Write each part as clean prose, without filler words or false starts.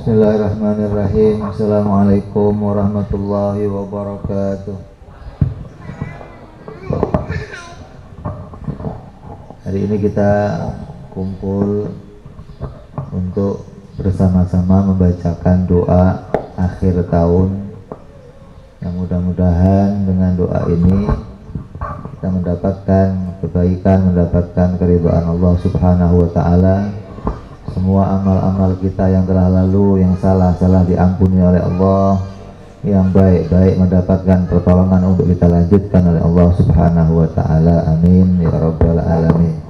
Bismillahirrahmanirrahim. Assalamualaikum warahmatullahi wabarakatuh. Hari ini kita kumpul untuk bersama-sama membacakan doa akhir tahun, yang mudah-mudahan dengan doa ini kita mendapatkan kebaikan, mendapatkan keridhaan Allah Subhanahu wa Ta'ala. Semua amal-amal kita yang telah lalu, yang salah-salah diampuni oleh Allah, yang baik-baik mendapatkan pertolongan untuk kita lanjutkan oleh Allah Subhanahu wa Ta'ala. Amin ya rabbal alamin.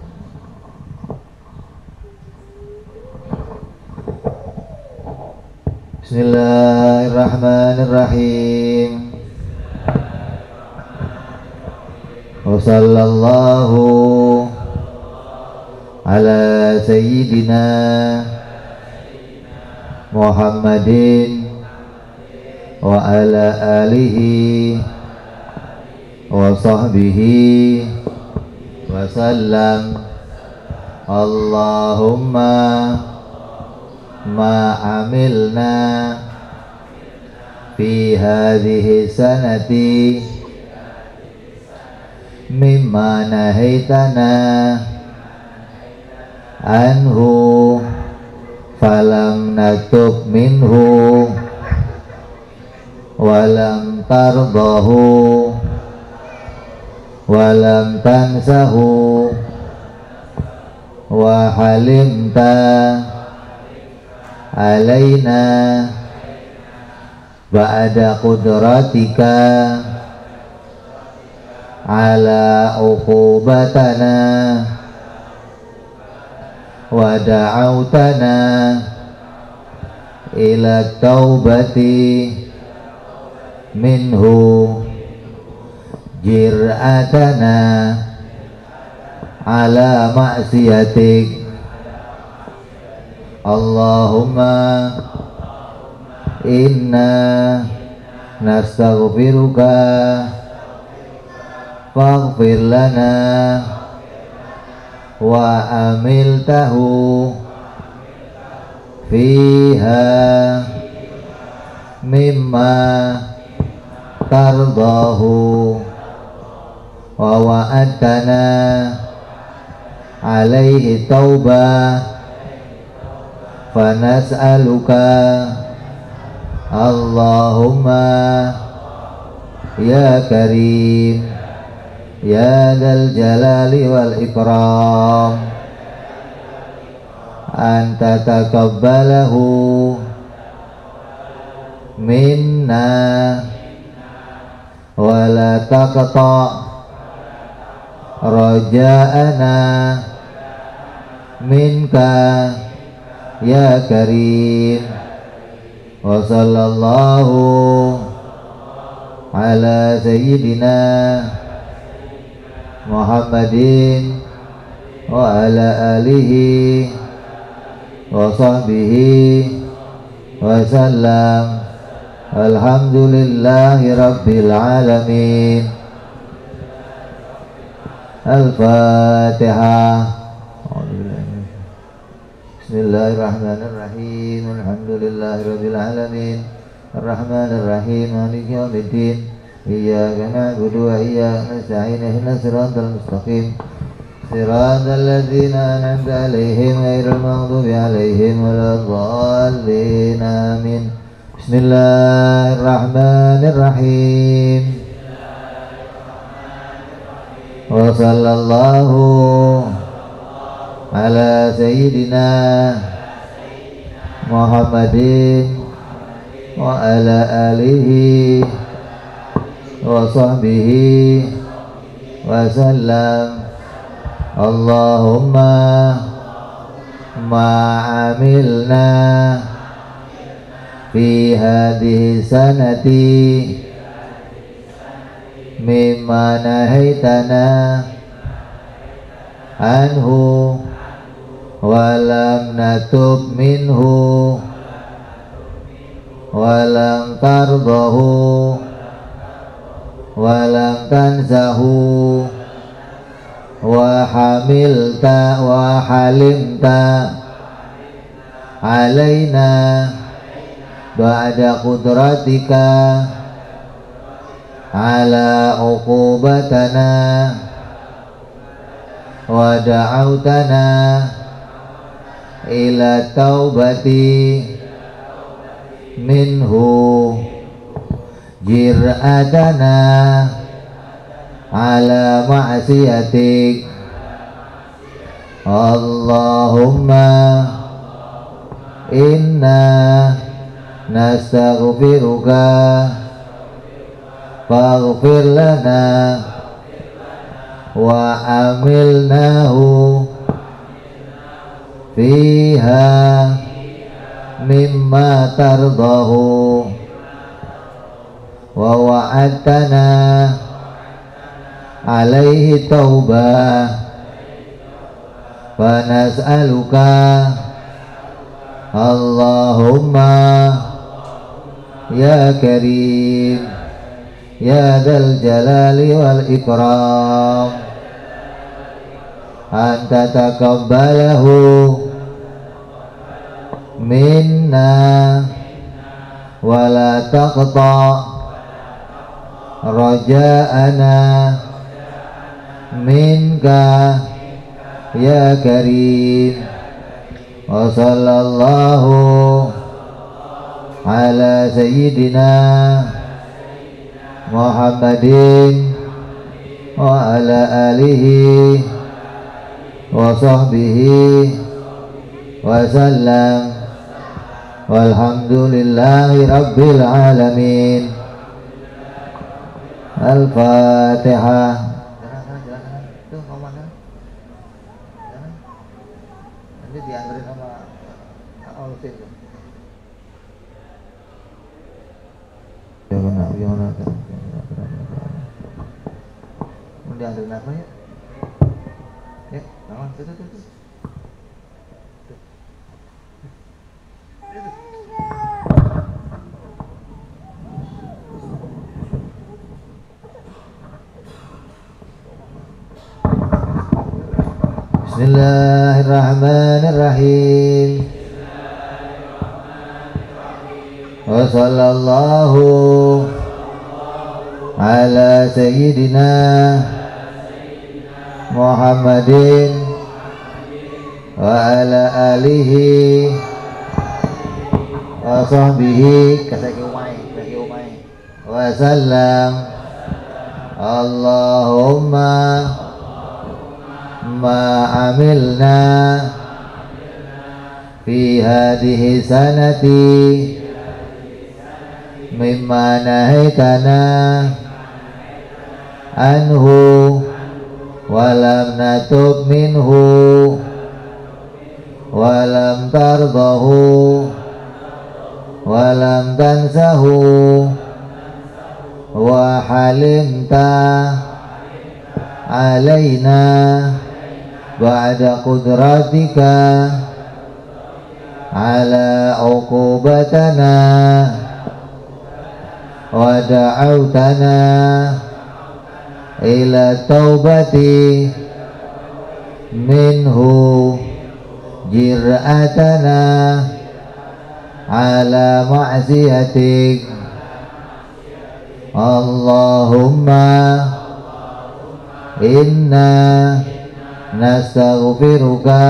Bismillahirrahmanirrahim. Wa sallallahu ala sayyidina Muhammadin wa ala alihi wa sahbihi wa sallam. Allahumma ma amilna fi hadhihi sanati mimma nahaitana anhu falam natub minhu walam tardahu walam tansahu wa halimta alaina ba'da qudratika ala uqubatana wa da'autana ila taubati minhu jir'atana ala ma'siyatik. Allahumma inna nastaghfiruka faghfir lana wa amiltahu fiha mimma tardahu wa wa'adtana alaihi taubah fanas'aluka Allahumma ya karim ya dzal jalali wal ikram anta taqabbalahu minna wa la taqta' raja'ana minka ya karim. Wa sallallahu ala sayyidina Muhammadin wa ala alihi wa sahbihi wa sallam. Alhamdulillahi rabbil alamin. Al-Fatihah. Bismillahirrahmanirrahim. Alhamdulillahi rabbil alamin. Ar-Rahmanir-Rahim. Maliki yaumiddin. Iyyaka na'budu wa iyyaka nasta'in. Ihdinas siratal mustaqim. Siratal ladzina an'amta 'alaihim ghairil maghdubi 'alaihim waladdallin. Amin. Bismillahirrahmanirrahim. Wa sallallahu ala sayyidina Muhammadin wa ala alihi wa sahbihi wa sallam. Allahumma ma amilna fi hadhihi sanati mimma nahaitana anhu walam natub minhu walam tardahu walam tansahu wa hamilta wa halimta alaina ba'da qudratika ala uqubatana wa da'autana ila taubati minhu jir'atana ala ma'siyatik Allahumma inna nastaghfiruka faghfir lana wa amilnahu fiha mimma tardahu wa wa'adtana alaihi taubah fa nas'aluka Allahumma ya karim ya dzal jalali wal ikram anta taqabbalahu minna wa la taqta raja'ana minka ya karim wa sallallahu ala sayyidina Muhammadin wa ala alihi wa sahbihi wa sallam walhamdulillahi rabbil alamin. Al-Fatihah. Nanti diantarin sama Alvin. Jangan diantarin apa ya? Ya, aman, tuh. Bismillahirrahmanirrahim. Wa sallallahu ala sayyidina Muhammadin wa ala alihi wa sahbihi wa sallam. Allahumma ma amilna fi hadhihi sanati mimma nahaitana anhu wa lam natub minhu wa lam tardahu wa lam tansahu wa halimta alaina ba'da qudratika ala uqubatana wa da'autana ila taubati minhu jir'atana ala ma'siyatik Allahumma inna nastaghfiruka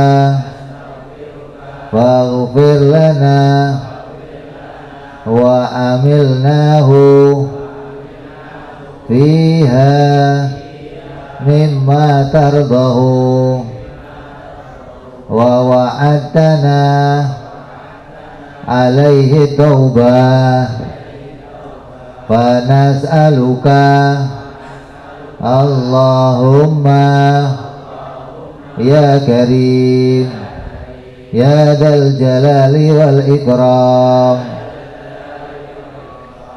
faghfir lana wa amilnahu fiha mimma tardahu wa wa'adtana alaihi taubah fa nas'aluka Allahumma ya karim ya dzal jalali wal ikram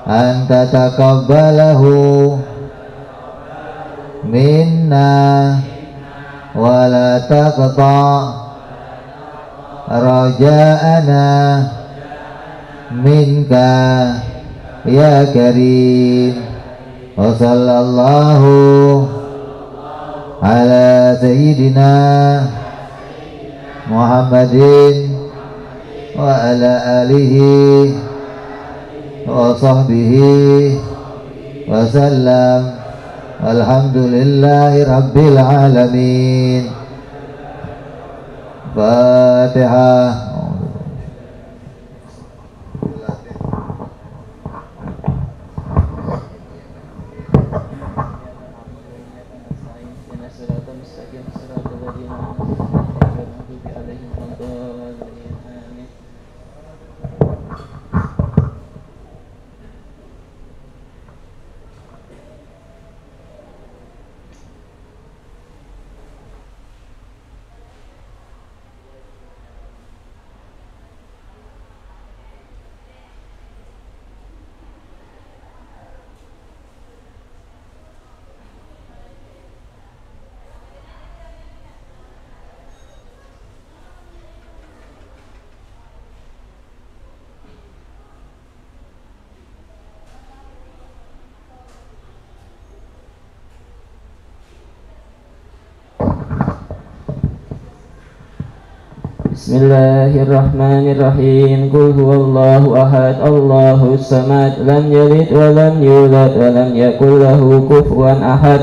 anta taqabbalahu minna wa la taqta raja'ana minka ya karim wa sallallahu ala sayyidina Muhammadin wa ala alihi وصحبه وسلم. الحمد لله رب العالمين. فاتحة. Bismillahirrahmanirrahim. Qul huwallahu ahad, Allahus samad, lam yalid wa lam yulad wa lam yakul lahu kufuwan ahad.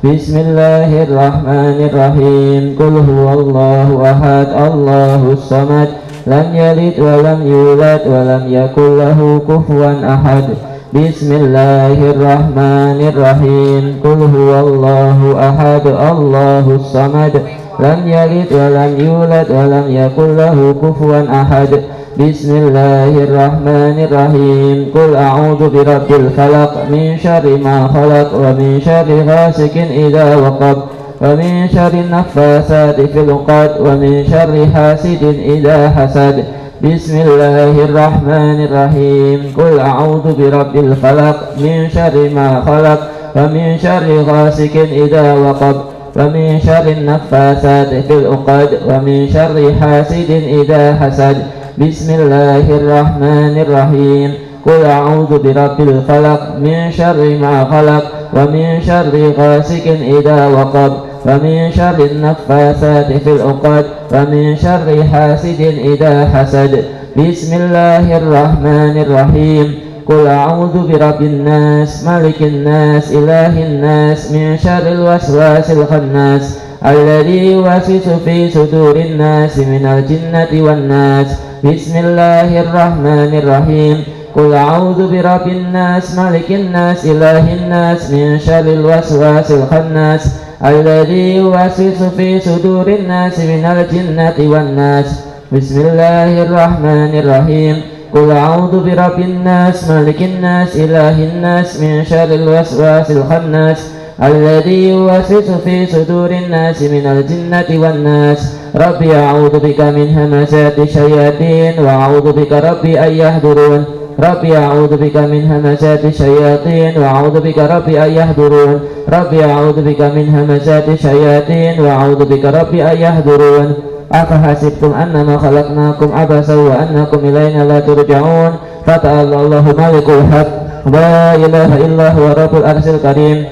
Bismillahirrahmanirrahim. Qul huwallahu ahad, Allahus samad, lam yalid wa lam yulad wa lam yakul lahu kufuwan ahad. Bismillahirrahmanirrahim. Qul huwallahu ahad, Allahus samad, lam yalid wa lam yulad wa lam yakul lahu kufuwan ahad. Bismillahirrahmanirrahim. Qul a'udzu birabbil falaq min syarri ma khalaq wa min syarri ghasikin idza waqab wa min syarri naffasati fil 'uqad wa min syarri hasidin idza hasad. Bismillahirrahmanirrahim. Qul a'udzu birabbil falaq min syarri ma khalaq wa min syarri ghasikin idza waqab wa min syarri naffasati fil 'uqad wa min syarri hasidin idza hasad. Bismillahirrahmanirrahim. Qul a'udzu birabbil falaq min syarri ma khalaq wa min syarri ghasikin idza waqab wa min syarri naffasati fil 'uqad wa min syarri hasidin idza hasad. Bismillahirrahmanirrahim. Qul a'udzu birabbin nas, malikin nas, ilahin nas, min syarril waswasil khannas, alladzi yuwaswisu fi sudurin nas minal jinnati wan nas. Bismillahirrahmanirrahim. Qul a'udzu birabbin nas, malikin nas, ilahin nas, min syarril waswasil khannas, alladzi yuwaswisu fi sudurin nas minal jinnati wan nas. Bismillahirrahmanirrahim. Qul a'udzu birabbin nas, malikin nas, ilahin nas, min syarril waswasil khannas, alladzi yuwaswisu fi sudurin nas minal jinnati wan nas. Rabbi a'udzu bika min hamazati syayatin wa a'udzu bika rabbi an yahdurun. Rabbi a'udzu bika min hamazati syayatin wa a'udzu bika rabbi an yahdurun. Rabbi a'udzu bika min hamazati syayatin wa a'udzu bika rabbi an yahdurun. Afahasibtum annama khalaqnakum abasa wa annakum ilayna la turja'un. Fata'ala Allahu malikul haq, la ilaha illa huwa rabbul arsyil karim.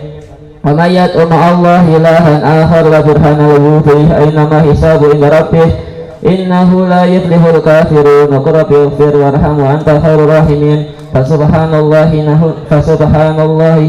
Wa may yad'u ma'allahi ilahan akhar la burhana lahu fihi aynama hisabu inda rabbih innahu la yuflihul kafirun. Wa qul rabbi ighfir warham wa anta khairur rahimin. Fasubhanallahi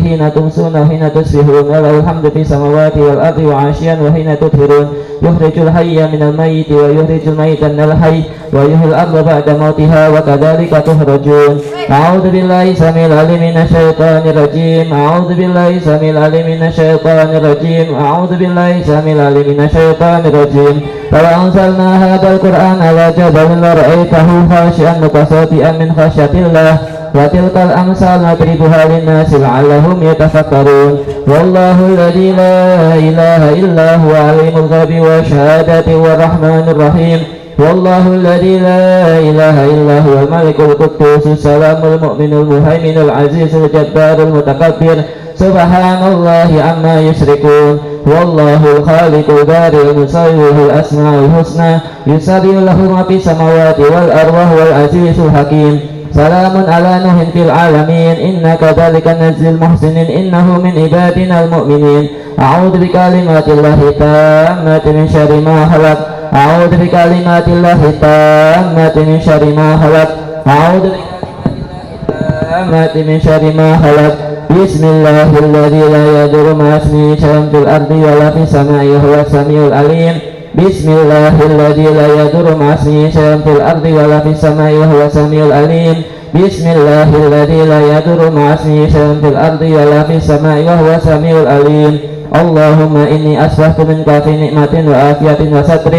hina tumsuna wa hina tusbihun wa lahul hamdu fis samawati wal ardi wa 'ashiyan wa hina tudhirun. Yukhrijul hayya minal mayyiti wa yukhrijul mayyita minal hayy wa yuhyil arda ba'da mautiha wa kadzalika tukhrajun. A'udzu billahi samil alim minasy syaithanir rajim. A'udzu billahi samil alim minasy syaithanir rajim. A'udzu billahi samil alim minasy syaithanir rajim. Wa anzalna hadzal qur'ana ala jabalin la ra'aitahu khashi'an mutasaddian min khasyatillah. Wa tilkal amsal nadribuha linnasi la'allahum yatafakkarun. Wallahu alladzi la ilaha illa huwa alimul ghaibi wa syahadati wa rahmanur rahim. Wallahu alladzi la ilaha illa huwal malikul quddus salamul mu'minul muhaiminul azizul jabbarul mutakabbir. Subhanallahi amma yusyrikun. Wallahul khaliqul bari'ul musawwirul asmaul husna yusabbihu lahu ma fis samawati wal arwah wal azizul hakim. Salamun ala nuhin fil alamin inna kadzalika najzil muhsinin innahu min ibadina al-mu'minin. A'udzu bikalimatillahi tammati min syarri ma khalaq. A'udzu bikalimatillahi tammati min syarri ma khalaq. A'udzu bikalimatillahi والهامات من شر ما خلق بسم الله الذي لا يضر مع اسمه شيء في الأرض ولا في السماء وهو السميع العليم بسم الله الذي لا يضر مع اسمه شيء في الأرض ولا في السماء وهو السميع العليم بسم الله الذي لا يضر مع اسمه شيء في الأرض ولا في السماء وهو السميع العليم اللهم إني أسبحت منك في نعمة وعافية وستر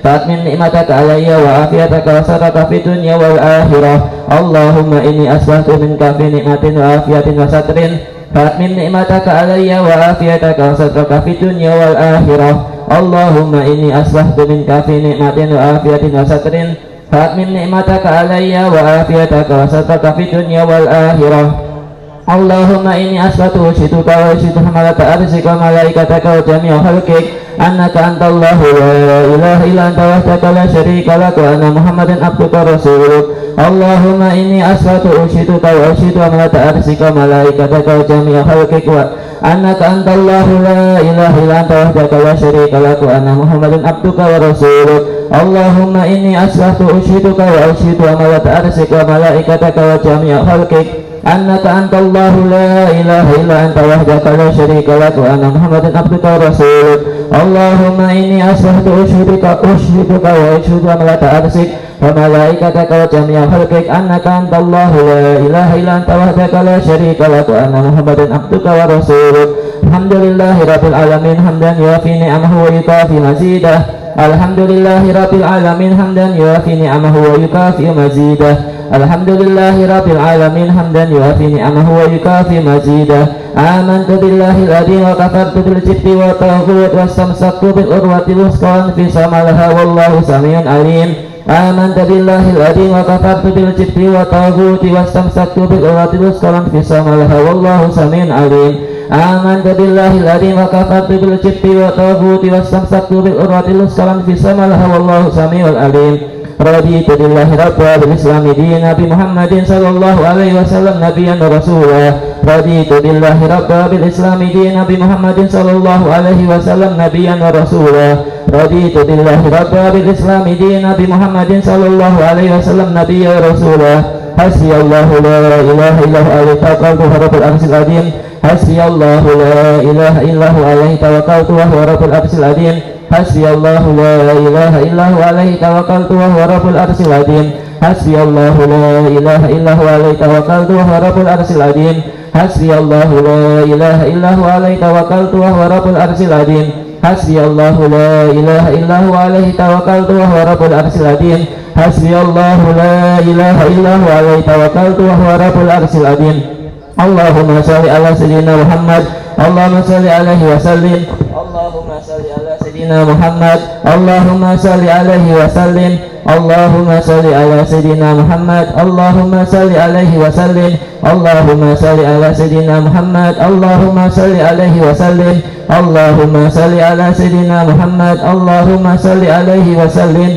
فأتمن نعمتك علي وعافيتك وسترك في الدنيا والآخرة اللهم إني أسبحت منك في نعمة وعافية وستر فأتمن نعمتك علي وعافيتك وسترك في الدنيا والآخرة اللهم إني أسبحت منك في نعمة وعافية وستر فأتمن نعمتك علي وعافيتك وسترك في الدنيا والآخرة اللهم إني أثبت وشهدك وأشهد حملة أرضك وملائكتك وجميع خلقك أنك أنت الله لا إله إلا أنت وحدك لا شريك لك وأن محمدا عبدك ورسولك اللهم إني أثبت وشهدك وأشهد حملة أرضك وملائكتك وجميع خلقك أنك أنت الله لا إله إلا أنت وحدك لا شريك لك وأن محمدا عبدك ورسولك اللهم إني أثبت وأشهدك وأشهد حملة أرضك وملائكتك وجميع خلقك أنك أنت الله لا إله إلا أنت وحدك لا شريك لك وأن محمدا عبدك ورسولك اللهم إني أصبحت أشهدك وأشهد حملة أرضك وملائكتك وجميع خلقك أنك أنت الله لا إله إلا أنت وحدك لا شريك لك وأن محمدا عبدك ورسولك الحمد لله رب العالمين حمدا يوافي نعمه ويكافي مزيده الحمد لله رب العالمين حمدا يوافي نعمه ويكافي مزيده الحمد لله رب العالمين حمدا يوافي نعمه ويكافي مزيده آمنت بالله العظيم وكفرت بالجبت والطاغوت واستمسكت بالعروة الوثقى انفصام لها والله سميع عليم آمنت بالله العظيم وكفرت بالجبت والطاغوت واستمسكت بالعروة الوثقى انفصام لها والله سميع عليم آمنت بالله العظيم وكفرت بالجبت والطاغوت واستمسكت بالعروة الوثقى انفصام لها والله سميع عليم رضيت بالله ربا بالإسلام دينا بمحمد صلى الله عليه وسلم نبيا ورسولا رضيت بالله ربا بالإسلام دينا بمحمد صلى الله عليه وسلم نبيا ورسولا رضيت بالله ربا بالإسلام دينا بمحمد صلى الله عليه وسلم نبيا ورسولا حسبي الله لا إله إلا هو عليه توكلت وهو رب العرش العظيم حسبي الله لا إله إلا هو عليه توكلت وهو رب العرش العظيم حسبي الله لا إله إلا هو عليه توكلت وهو رب العرش العظيم حسبي الله لا إله إلا هو عليه توكلت وهو رب العرش العظيم حسبي الله لا إله إلا هو عليه توكلت وهو رب العرش العظيم حسبي الله لا إله إلا هو عليه توكلت وهو رب العرش العظيم حسبي الله لا إله إلا هو عليه توكلت وهو رب العرش العظيم اللهم صل على سيدنا محمد اللهم صل عليه وسلم اللهم صل على سيدنا محمد اللهم صل عليه وسلم اللهم صل على سيدنا محمد اللهم صل عليه وسلم اللهم صل على سيدنا محمد اللهم صل عليه وسلم اللهم صل على سيدنا محمد اللهم صل عليه وسلم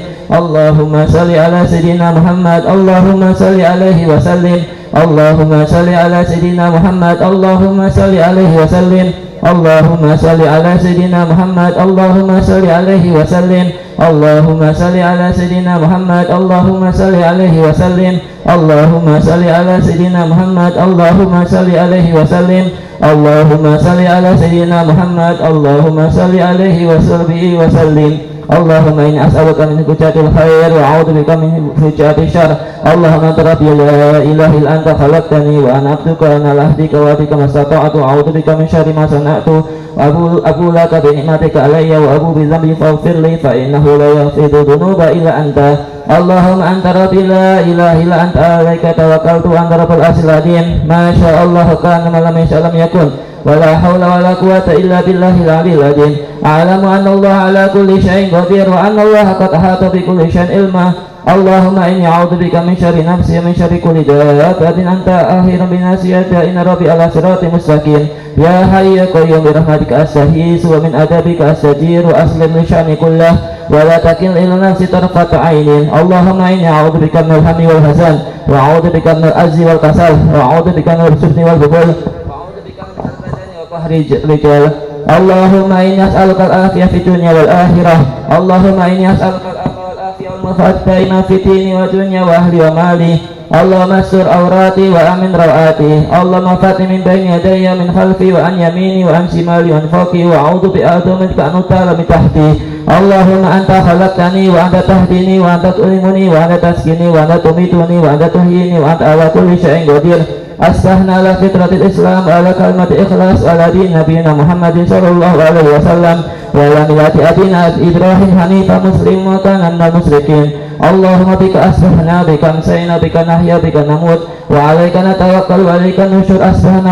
اللهم صل على سيدنا محمد اللهم صل عليه وسلم اللهم صل على سيدنا محمد اللهم صل عليه وسلم اللهم صل على سيدنا محمد اللهم صل عليه وسلم اللهم صل على سيدنا محمد اللهم صل عليه وسلم اللهم صل على سيدنا محمد اللهم صل عليه وسلم اللهم صل على سيدنا محمد اللهم صل عليه وسلم اللهم إني أسألك من فجات الخير وأعوذ بك من فجات الشر اللهم أنت ربي لا إله إلا أنت خلقتني وأنا عبدك وأنا على عهدك ووعدك ما استطعت وأعوذ بك من شر ما صنعت وأبو لك بنعمتك علي وأبو بذنبي فاغفر لي فإنه لا يغفر الذنوب إلا أنت اللهم أنت ربي لا إله إلا أنت عليك توكلت وأنت رب العرش العظيم ما شاء الله كان ما لم يشاء لم يكن ولا حول ولا قوة إلا بالله العلي العظيم أعلم أن الله على كل شيء قدير وأن الله قد أحاط بكل شيء علما اللهم إني أعوذ بك من شر نفسي ومن شر كل دابة أنت آخر بناصيتها إن ربي على صراط مستقيم يا حي يا قيوم برحمتك أستغيث ومن أدبك أستجير وأسلم لشأني كله ولا تكل إلى نفسي طرفة عين اللهم إني أعوذ بك من الهم والحزن وأعوذ بك من العجز والكسل وأعوذ بك من الحزن والبخل رجال اللهم إني أسألك العافية في الدنيا والآخرة اللهم إني أسألك العافية والعافية والمعافاة دائما في ديني ودنيا وأهلي ومالي اللهم استر عوراتي وأمن روآتي اللهم فتني من بين يدي من خلفي وعن يميني وعن شمالي وعن فوقي وأعوذ بأعظمتك أن أغتال من تحتي اللهم أنت خلقتني وأنت تهديني وأنت تؤلمني وأنت تسكني وأنت تميتني وأنت تحييني وأنت على كل شيء قدير أصبحنا على فطرة الإسلام وعلى كلمة إخلاص وعلى دين نبينا محمد صلى الله عليه وسلم وعلى ملة أبينا إبراهيم حنيفا مسلما وكان من المشركين اللهم بك أصبحنا بك أمسينا بك نحيا بك نموت وعليك نتوكل وعليك النشور أصبحنا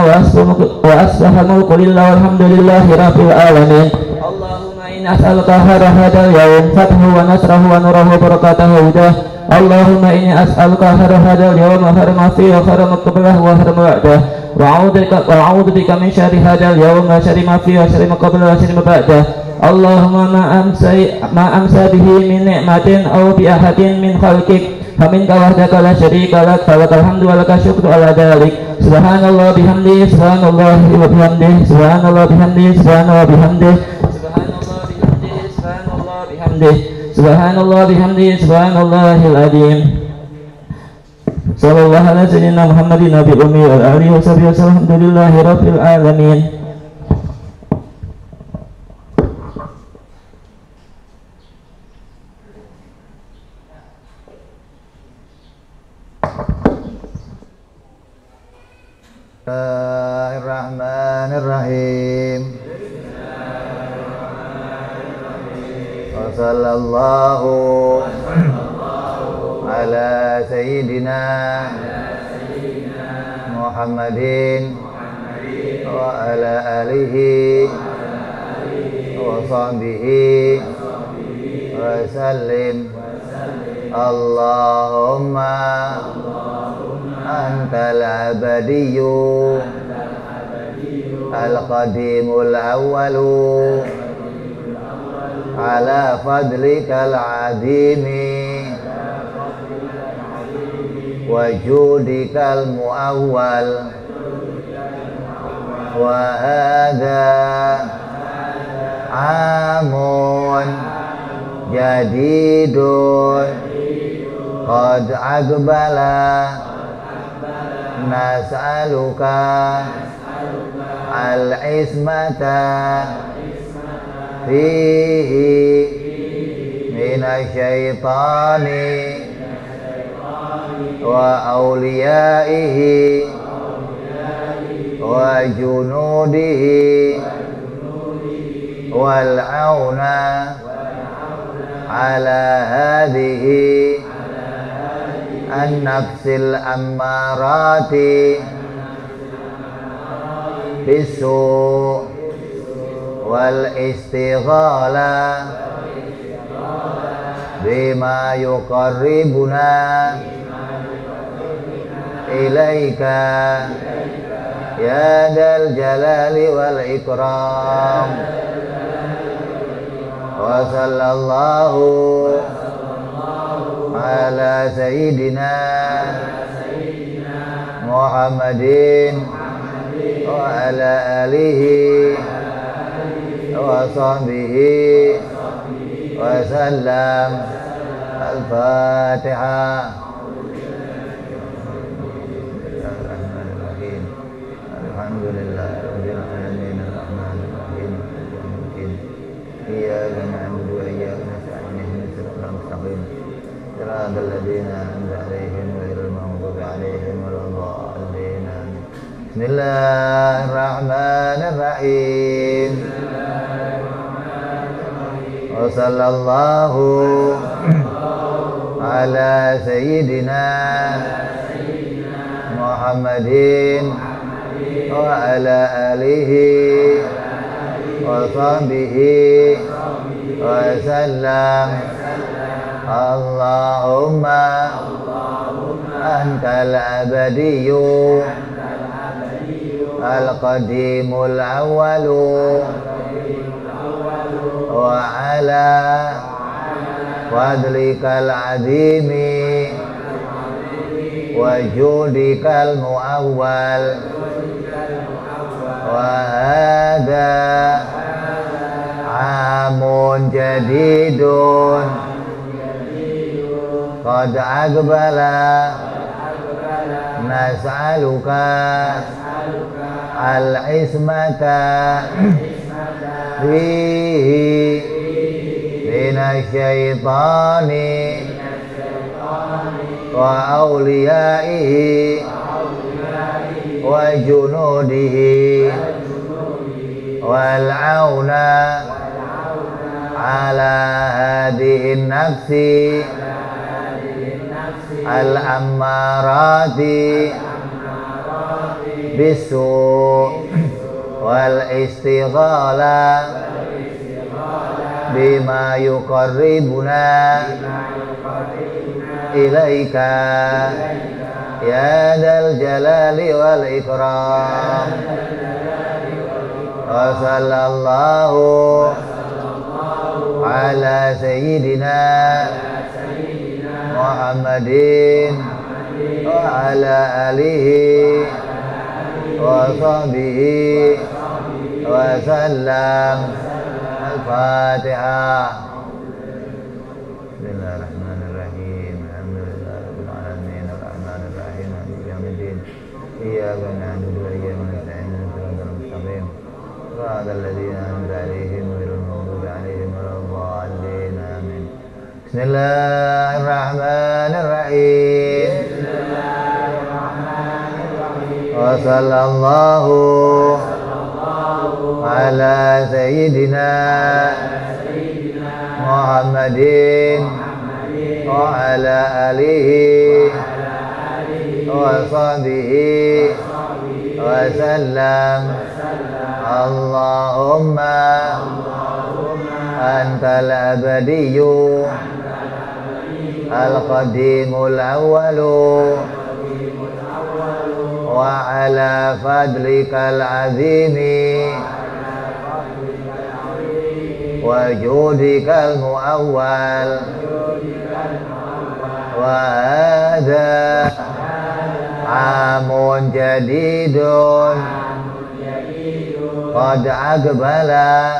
وأصبح الملك لله والحمد لله رب العالمين اللهم إني أسألك خير هذا اليوم فتحه ونصره ونوره وبركاته وهداه اللهم إني أسألك خير هذا اليوم وخير ما فيه وخير ما قبله وخير ما بعده وأعوذ بك من شر هذا اليوم وشر ما فيه وشر ما قبله وشر ما بعده اللهم ما أمسى به من نعمة أو بأحد من خلقك فمنك وحدك لا شريك لك فلك الحمد ولك الشكر على ذلك سبحان الله بحمده سبحان الله وبحمده سبحان الله بحمده سبحان الله بحمده سبحان الله بحمده سبحان الله بحمده سبحان الله العظيم صلى الله على سيدنا محمد النبي الأمي وعلى آله وصحبه وسلم الحمد لله رب العالمين. Bismillahirrahmanirrahim. Wassallallahu ala sayyidina Muhammadin wa ala alihi wa sahbihi wa sallim. Allahumma antal abadiyyu al-qadimul awwalu ala fadlikal azimi wa judikal muawwal wa hadha amun jadidun qad aqbala nas'aluka al-ismata fihi minasyaitani wa awliyaihi wa junudihi wal auna ala hadhihi an-nafsil ammarati bisu wal istighala bima yuqarribuna ilaika ya dzal jalali wal ikram wa sallallahu ala sayyidina Muhammadin wa ala alihi wa sahbihi wa sallam. Al-Fatihah. Bismillahirrahmanirrahim. Alhamdulillahirabbil alamin arrahmanir rahim maliki yaumiddin iyyaka na'budu wa iyyaka nasta'in ihdinas siratal mustaqim siratal ladzina an'amta 'alaihim ghairil maghdubi 'alaihim waladdallin. Bismillahirrahmanirrahim. Wa sallallahu ala sayyidina Muhammadin wa ala alihi wa sahbihi wa sallam. Allahumma antal abadiyyu al-qadimul awwalu wa ala fadlikal azimi wa judikal muawwal wa hadha amun jadidun qad aqbala nas'aluka al-ismata fihi minasyaitani wa awliyaihi wa junudihi wal auna ala hadihin nafsi al ammarati bisu wal istighala bima yuqarribuna ilaika ya dzal jalali wal ikram. Wa sallallahu ala sayyidina Muhammadin wa ala alihi wa sahbihi wa sallam. Al-Fatihah. Bismillahirrahmanirrahim. Alhamdulillahirabbil alamin arrahmanir rahim maliki yaumiddin. Iyyaka na'budu wa iyyaka nasta'in ihdinas mustaqim siratal ladzina an'amta 'alaihim ghairil maghdubi 'alaihim waladdallin. Amin. Bismillahirrahmanirrahim. Wa sallallahu ala sayyidina Muhammadin wa ala alihi wa sahbihi wa sallam. Allahumma antal abadiyyu al-qadimul awwalu wa ala fadlikal azimi wa judikal muawwal wa hadha amun jadidun qad aqbala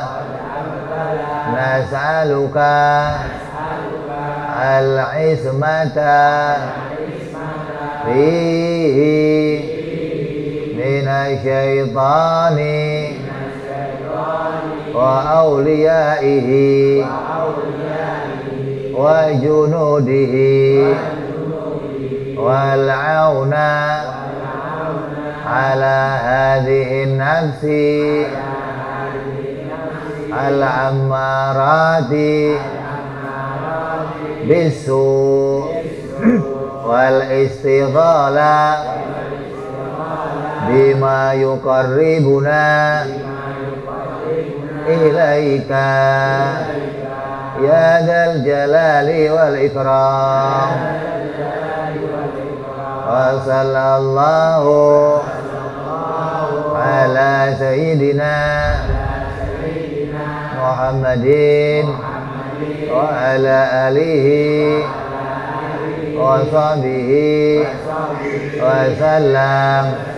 nas'aluka al-ismata fihi minasyaitani wa awliyaihi wa junudihi wal auna ala hadhihi nafsi al ammarati bisu wal istighala bima yuqarribuna ilaika ya dzal jalali wal ikram. Wa sallallahu ala sayyidina Muhammadin wa ala alihi wa sahbihi wa sallam.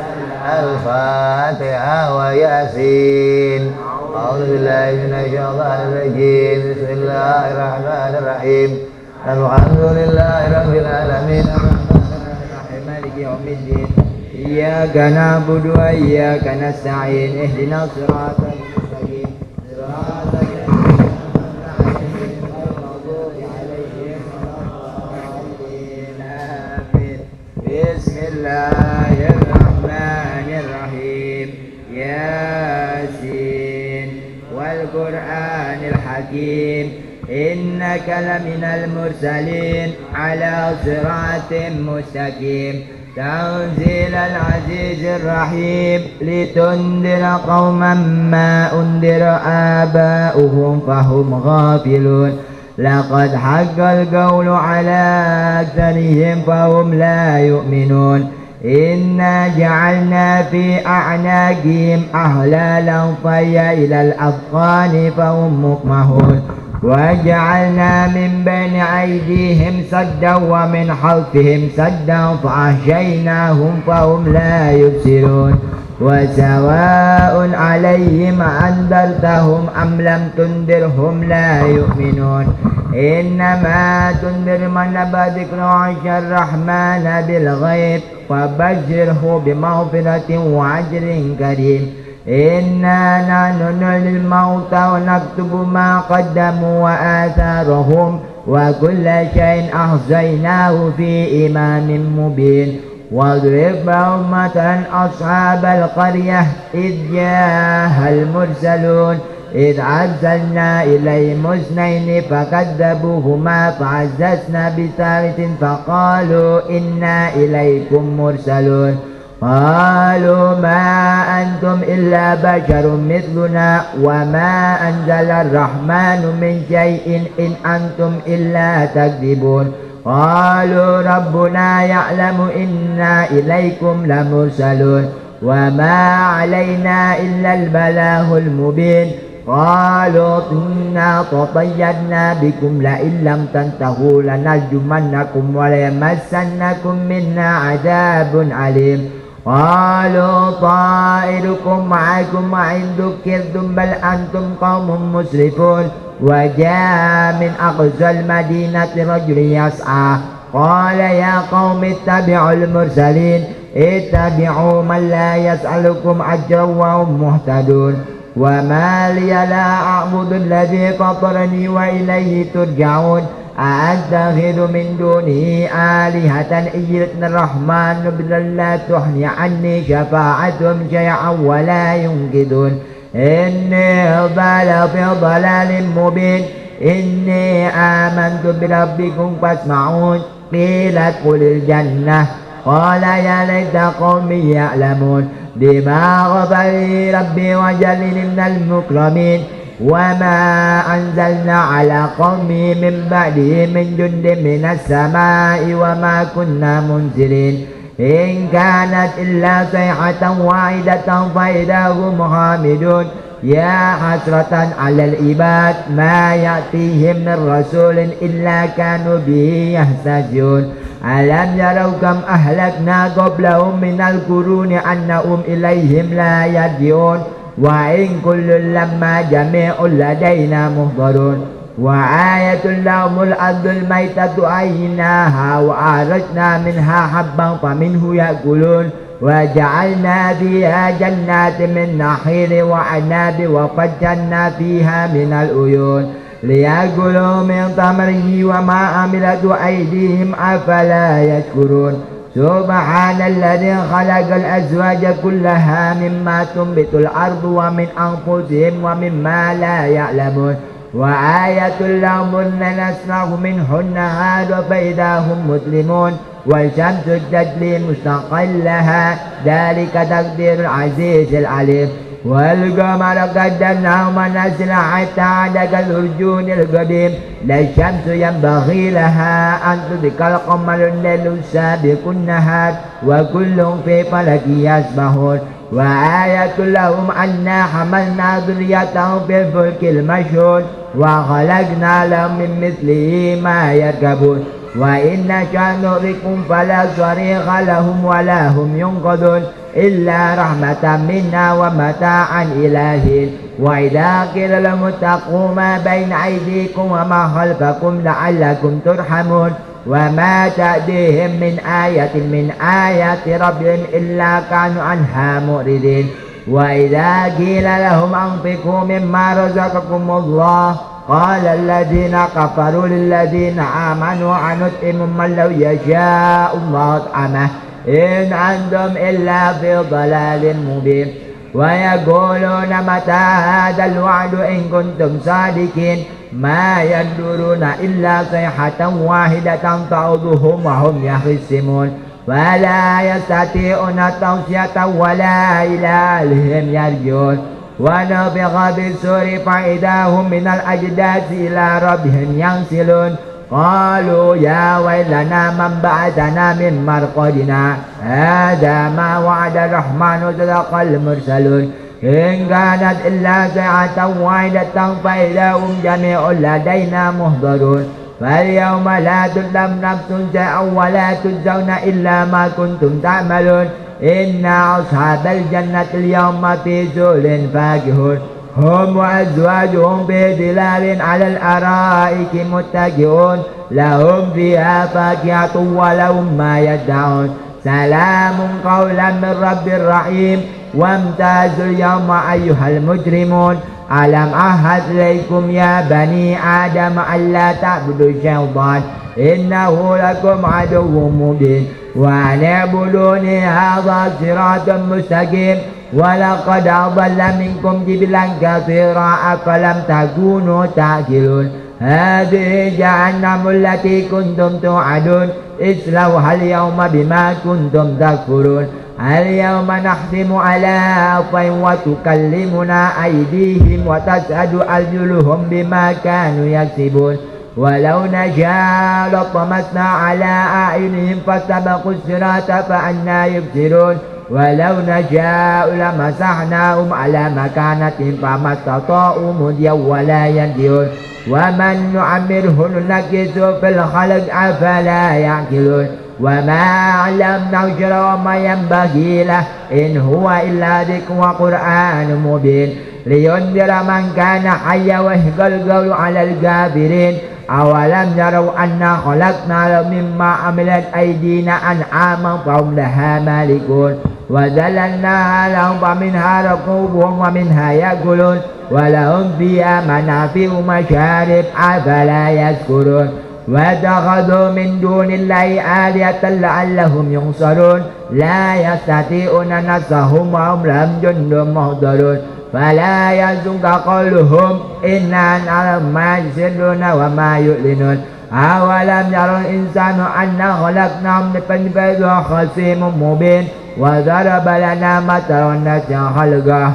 Al-Fatihah wa Yasin. A'udzu billahi minasyaitonir rajim. Bismillahirrahmanirrahim. Alhamdulillahi rabbil alamin arrahmanir rahim maliki yaumiddin. Iyyaka na'budu wa iyyaka nasta'in. Ihdinas siratal mustaqim. Siratal ladzina an'amta 'alaihim ghairil maghdubi 'alaihim. Bismillahirrahmanirrahim. Yasin wal Qur'anil hakim. Innaka laminal mursalin ala siratim mustaqim. Tanzilal azizir rahim. Litundira qauman ma undira aba'uhum fahum ghafilun. Laqad haqqal qawlu ala aktharihim fahum la yu'minun. Inna ja'alna fi a'naqihim ahlalan faya ilal afqani fahum muqmahun. Wa ja'alna min bayni aydihim saddan wa min khalfihim saddan fa ahshaynahum fahum la yubsirun. وسواء عليهم أنذرتهم أم لم تنذرهم لا يؤمنون إنما تنذر من نبأ ذكر عرش الرحمن بالغيب فبشره بمغفرة وأجر كريم إنا نحن نحيي الموتى ونكتب ما قدموا وآثارهم وكل شيء أحصيناه في إمام مبين واضرب لهم مثلا أصحاب القرية إذ جاءها المرسلون إذ أرسلنا إليهم اثنين فكذبوهما فعززنا بثالث فقالوا إنا إليكم مرسلون قالوا ما أنتم إلا بشر مثلنا وما أنزل الرحمن من شيء إن أنتم إلا تكذبون قالوا ربنا يعلم إنا إليكم لمرسلون وما علينا إلا البلاغ المبين قالوا إنا تطيرنا بكم لئن لم تنتهوا لنرجمنكم وليمسنكم منا عذاب عليم قالوا طائركم معكم وإن ذكرتم بل أنتم قوم مسرفون وجاء من أقصى المدينة رجل يسعى قال يا قوم اتبعوا المرسلين اتبعوا من لا يسألكم أجرا وهم مهتدون وما لي لا أعبد الذي فطرني وإليه ترجعون أأتخذ من دونه آلهة إن يردني الرحمن بضر لا تغني عني شفاعتهم شيئا ولا ينقذون إني ضل في ضلال مبين إني آمنت بربكم فاسمعون قيل ادخل الجنة قال يا ليت قومي يعلمون بما غفر لي ربي وجعلني من المكرمين وما أنزلنا على قومه من بعده من جند من السماء وما كنا منزلين إن كانت إلا صيحة واحدة فإذا هم خامدون يا حسرة على العباد ما يأتيهم من رسول إلا كانوا به يهتدون ألم يروا كم أهلكنا قبلهم من القرون أنهم إليهم لا يرجعون وإن كل لما جميع لدينا محضرون وآية لهم الأرض الميتة أحييناها وأخرجنا منها حبا فمنه يأكلون وجعلنا فيها جنات من نخيل وعناب وفجرنا فيها من العيون ليأكلوا من ثمره وما عملت أيديهم أفلا يشكرون سبحان الذي خلق الأزواج كلها مما تنبت الأرض ومن أنفسهم ومما لا يعلمون وآية لهم أن نسمع منهن هذا فإذا هم مسلمون والشمس تجري مستقر لها ذلك تقدير العزيز العليم والقمر قدرناه منازل حتى عاد كالأرجون القديم لا الشمس ينبغي لها أن تدرك القمر الليل سابق النهار وكل في فلك يسبحون وآية لهم أنا حملنا ذريتهم في الفلك المشحون وخلقنا لهم من مثله ما يركبون وإن نشأ نغرقهم فلا صريخ لهم ولا هم ينقذون إلا رحمة منا ومتاعا إلى حين وإذا قيل لهم اتقوا ما بين أيديكم وما خلفكم لعلكم ترحمون وما تأتيهم من آية من آيات ربهم إلا كانوا عنها معرضين وإذا قيل لهم أنفقوا مما رزقكم الله قال الذين كفروا للذين آمنوا أنطعم من لو يشاء الله أطعمه إن أنتم إلا في ضلال مبين ويقولون متى هذا الوعد إن كنتم صادقين ما ينظرون إلا صيحة واحدة تعضهم وهم يخصمون ولا يستطيعون توصية ولا إلى أهلهم يرجعون ونفخ بالصور فإذا هم من الأجداث إلى ربهم ينسلون قالوا يا ويلنا من بعثنا من مرقدنا هذا ما وعد الرحمن وصدق المرسلون إن كانت إلا ساعة واحدة فإذا هم جميع لدينا محضرون فاليوم لا تظلم نفس شيئا ولا تجزون إلا ما كنتم تعملون إن أصحاب الجنة اليوم في سرور فاكهون هم وأزواجهم في ظلال على الأرائك متكئون لهم فيها فاكهة ولهم ما يدعون سلام قولا من رب رحيم وامتازوا اليوم أيها المجرمون ألم أعهد إليكم يا بني آدم ألا تعبدوا الشيطان إنه لكم عدو مبين وأن اعبدوني هذا صراط مستقيم ولقد أضل منكم جبلا كثيرا أفلم تكونوا تعقلون هذه جهنم التي كنتم توعدون اصلوها اليوم بما كنتم تكفرون اليوم نختم على أفواههم وتكلمنا أيديهم وتشهد أرجلهم بما كانوا يكسبون ولو نشاء لطمسنا على أعينهم فاستبقوا الصراط فأنى يبصرون ولو نشاء لمسحناهم على مكانتهم فما استطاعوا مضيا ولا ينتهون ومن نعمره ننكسه في الخلق أفلا يعقلون وما علمناه الشرع وما ينبغي له إن هو إلا ذكر وقرآن مبين لينذر من كان حيا ويحق القول على الكافرين أولم يروا أنا خلقنا لهم مما عملت أيدينا أنعاما فهم لها مالكون وذللناها لهم فمنها ركوبهم ومنها يأكلون ولهم فيها منافع ومشارب أفلا يشكرون واتخذوا من دون الله آلهة لعلهم ينصرون لا يستطيعون نصرهم وهم لهم جند محضرون فلا يحزنك قولهم إنا نعلم ما يسرون وما يعلنون أولم يرى الإنسان أنا خلقناه من طين فإذا خصيم مبين وضرب لنا مثلا نسي خلقه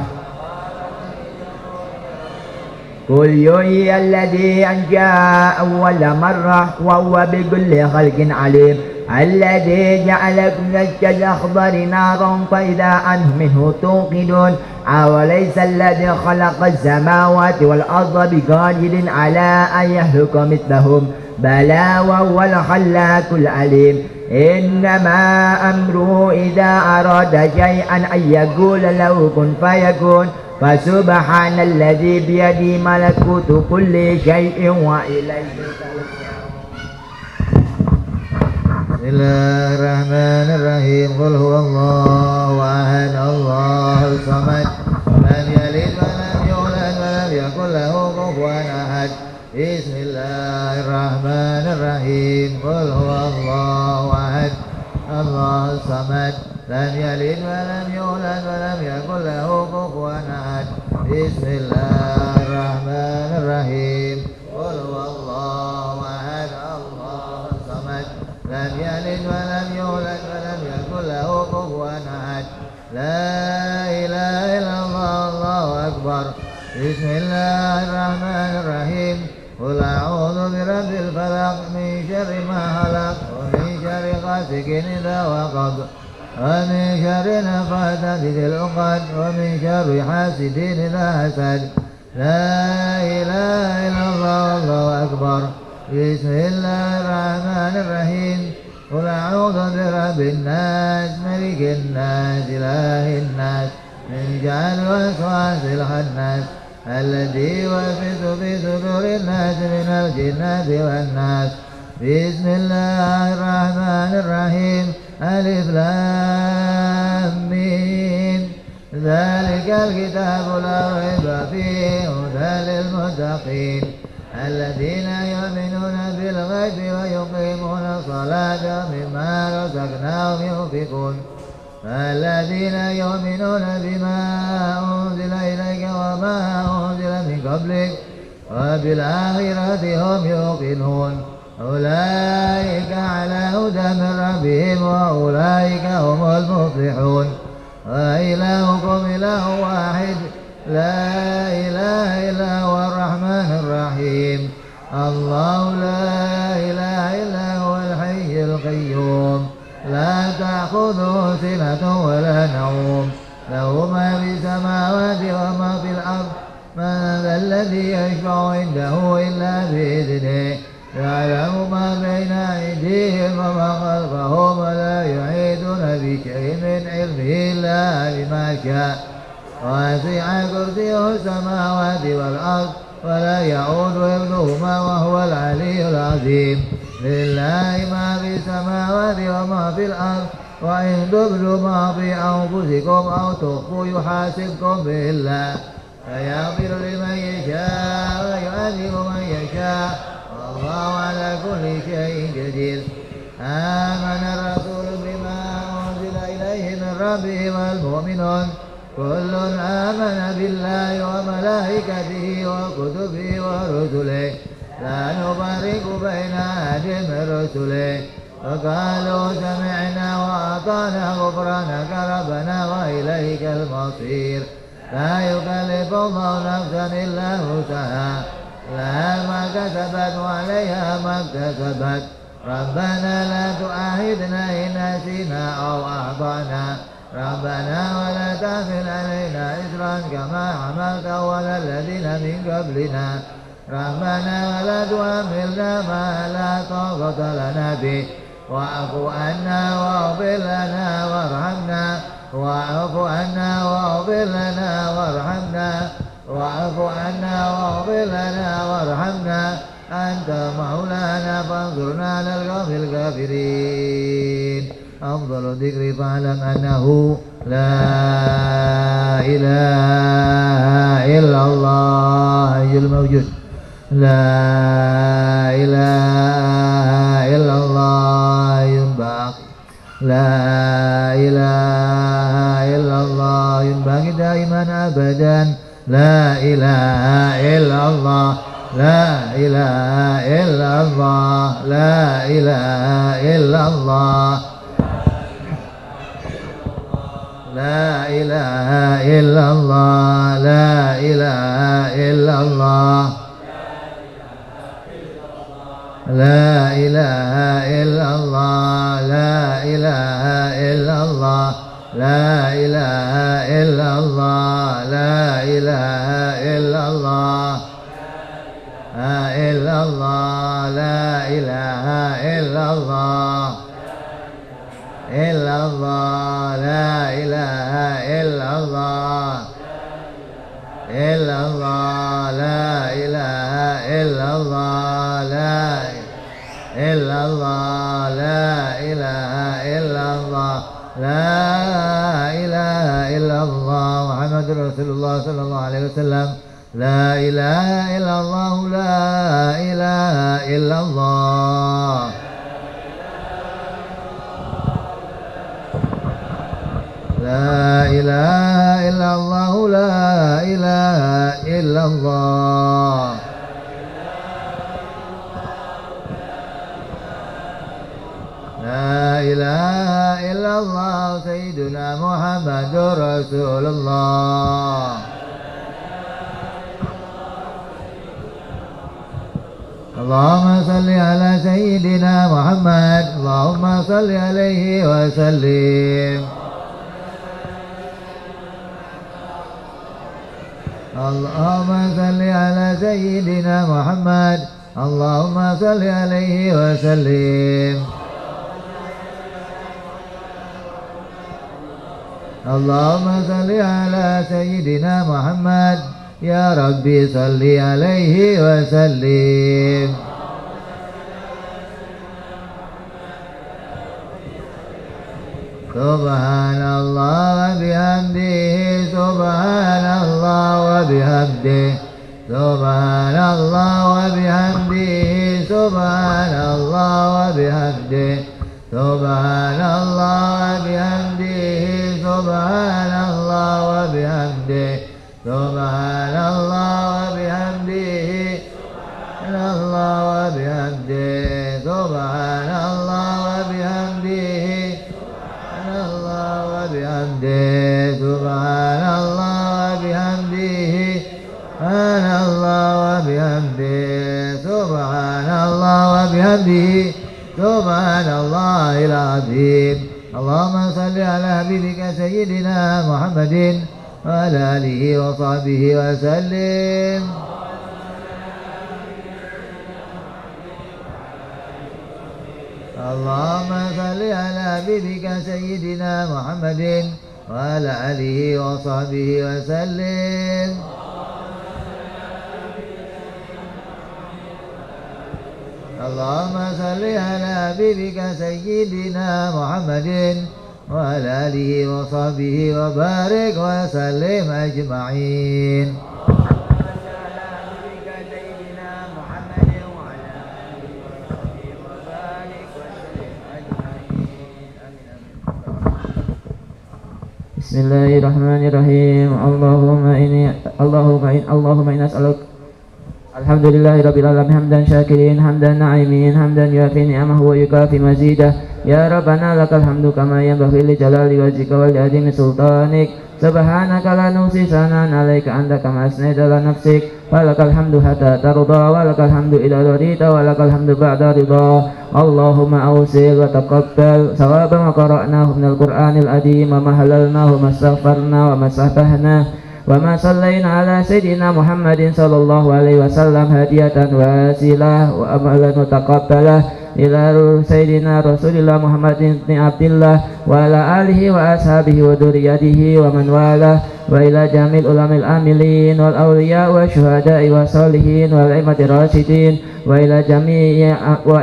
قل يحيي الذي أنشأ أول مرة وهو بكل خلق عليم الذي جعلكم من الشجر الأخضر نارا فإذا أنتم منه توقدون أوليس الذي خلق السماوات والأرض بقادر على أن يخلق مثلهم بلى وهو الخلاق العليم إنما أمره إذا أراد شيئا أن يقول له كن فيكون فسبحان الذي بيده ملكوت كل شيء وإليه ترجعون. بسم الله الرحمن الرحيم قل هو الله أحد الله الصمد لم يلد ولم يولد ولم يكن له كفوا أحد بسم الله الرحمن الرحيم قل هو الله أحد الله الصمد لم يلد ولم يولد ولم يكن له كفوا أحد بسم الله الرحمن الرحيم قل هو الله أحد الله الصمد لم يلد ولم يولد ولم يكن له كفوا أحد لا إله إلا الله الله أكبر بسم الله الرحمن الرحيم قل أعوذ برب الفلق من شر ما خلق ومن شر غاسق إذا وقب ومن شر نفاثات في العقد ومن شر حاسد إذا حسد لا إله إلا الله الله أكبر بسم الله الرحمن الرحيم قل أعوذ برب الناس ملك الناس إله الناس من شر الوسواس الخناس الذي يوسوس في صدور الناس من الجنة والناس بسم الله الرحمن الرحيم ألف لام ميم ذلك الكتاب لا ريب فيه هدى للمتقين الذين يؤمنون بالغيب ويقيمون الصلاة مما رزقناهم ينفقون الذين يؤمنون بما أنزل إليك وما أنزل من قبلك وبالآخرة هم يوقنون أولئك على هدى من ربهم وأولئك هم المفلحون وإلهكم إله واحد لا إله إلا هو الرحمن الرحيم الله لا إله إلا هو الحي القيوم لا تأخذه سنة ولا نوم له ما في السماوات وما في الأرض من ذا الذي يشفع عنده إلا بإذنه يعلم ما بين أيديهم وما خلفهم ولا يحيطون بشيء من علمه إلا وسع كرسيه السماوات والأرض ولا يعود حفظهما وهو العلي العظيم لله ما في السماوات وما في الأرض وإن تبدوا ما في أنفسكم أو تخفوا يحاسبكم به الله فيغفر لمن يشاء ويعذب من يشاء والله على كل شيء قدير آمن الرسول بما أنزل إليه من ربه والمؤمنون كل آمن بالله وملائكته وكتبه ورسله لا نفرق بين أحد من رسله فقالوا سمعنا وأطعنا غفرانك ربنا وإليك المصير لا يكلف الله نفسا إلا وسعها لها ما كسبت وعليها ما اكتسبت ربنا لا تؤاخذنا إن نسينا أو أخطأنا ربنا ولا تحمل علينا إصرا كما حملته على الذين من قبلنا ربنا ولا تحملنا ما لا طاقة لنا به واعف عنا واغفر لنا وارحمنا واعف عنا واغفر لنا وارحمنا واعف عنا واغفر لنا وارحمنا أنت مولانا فانصرنا على القوم الكافرين أفضل الذكر فاعلم أنه لا إله إلا الله الحي الموجود لا إله إلا الله ينبغي لا إله إلا الله ينبغي دائما أبدا لا إله إلا الله لا إله إلا الله لا إله إلا الله لا إله إلا الله لا إله إلا الله لا إله إلا الله لا إله إلا الله لا إله إلا الله لا إله إلا الله إلا الله لا إله إلا الله إلا الله لا إله إلا الله إلا الله لا إله إلا الله لا إلا الله لا إله إلا الله لا إله إلا الله محمد رسول الله صلى الله عليه وسلم لا إله إلا الله لا إله إلا الله لا إله إلا الله لا إله إلا الله لا إله إلا الله سيدنا محمد رسول الله اللهم صل على سيدنا محمد اللهم صل عليه وسلم اللهم صل على سيدنا محمد اللهم صل عليه وسلم اللهم صل على سيدنا محمد يا ربي صل عليه وسلم سبحان الله وبحمده سبحان الله وبحمده سبحان الله وبحمده سبحان الله وبحمده سبحان الله وبحمده سبحان الله وبحمده سبحان الله وبحمده سبحان الله وبحمده سبحان الله وبحمده سبحان الله وبحمده سبحان الله وبحمده سبحان الله وبحمده سبحان الله العظيم اللهم صل على حبيبك سيدنا محمد وعلى آله وصحبه وسلم اللهم صل على حبيبك سيدنا محمد وعلى آله وصحبه وسلم. اللهم صل على حبيبك سيدنا محمد وعلى آله وصحبه وبارك وسلم أجمعين. Bismillahirrahmanirrahim. Allahumma inna as'aluka alhamdulillahi rabbil alamin hamdan syakirin hamdan na'imin hamdan yuafi ni'amahu wa yukafi mazidah. Ya Rabbana lakal hamdu kama yanbaghi li jalali wajhika wa li azimi sultanik. Subhanaka la nuhsi sanan 'alaika anta kama asnaita ala nafsik. Walakal hamdu hatta tarda wa lakal hamdu idza radita wa lakal hamdu ba'da ridha. Allahumma awsil wa taqabbal sawaba ma qara'nahu minal Qur'anil adim wa ma halalnahu wa ma astaghfarna wa ma sabbahna wa ma sallaina ala sayyidina Muhammadin sallallahu alaihi wasallam hadiyatan wasilah wa amalan mutaqabbalah ila sayyidina Rasulillah Muhammadin ibn Abdillah wa ala alihi wa ashabihi wa dzurriyyatihi wa man walah wa ila jamil ulamil amilin wal awliya wa syuhada'i wa salihin wal a'immati rasyidin wa ila jami'i wa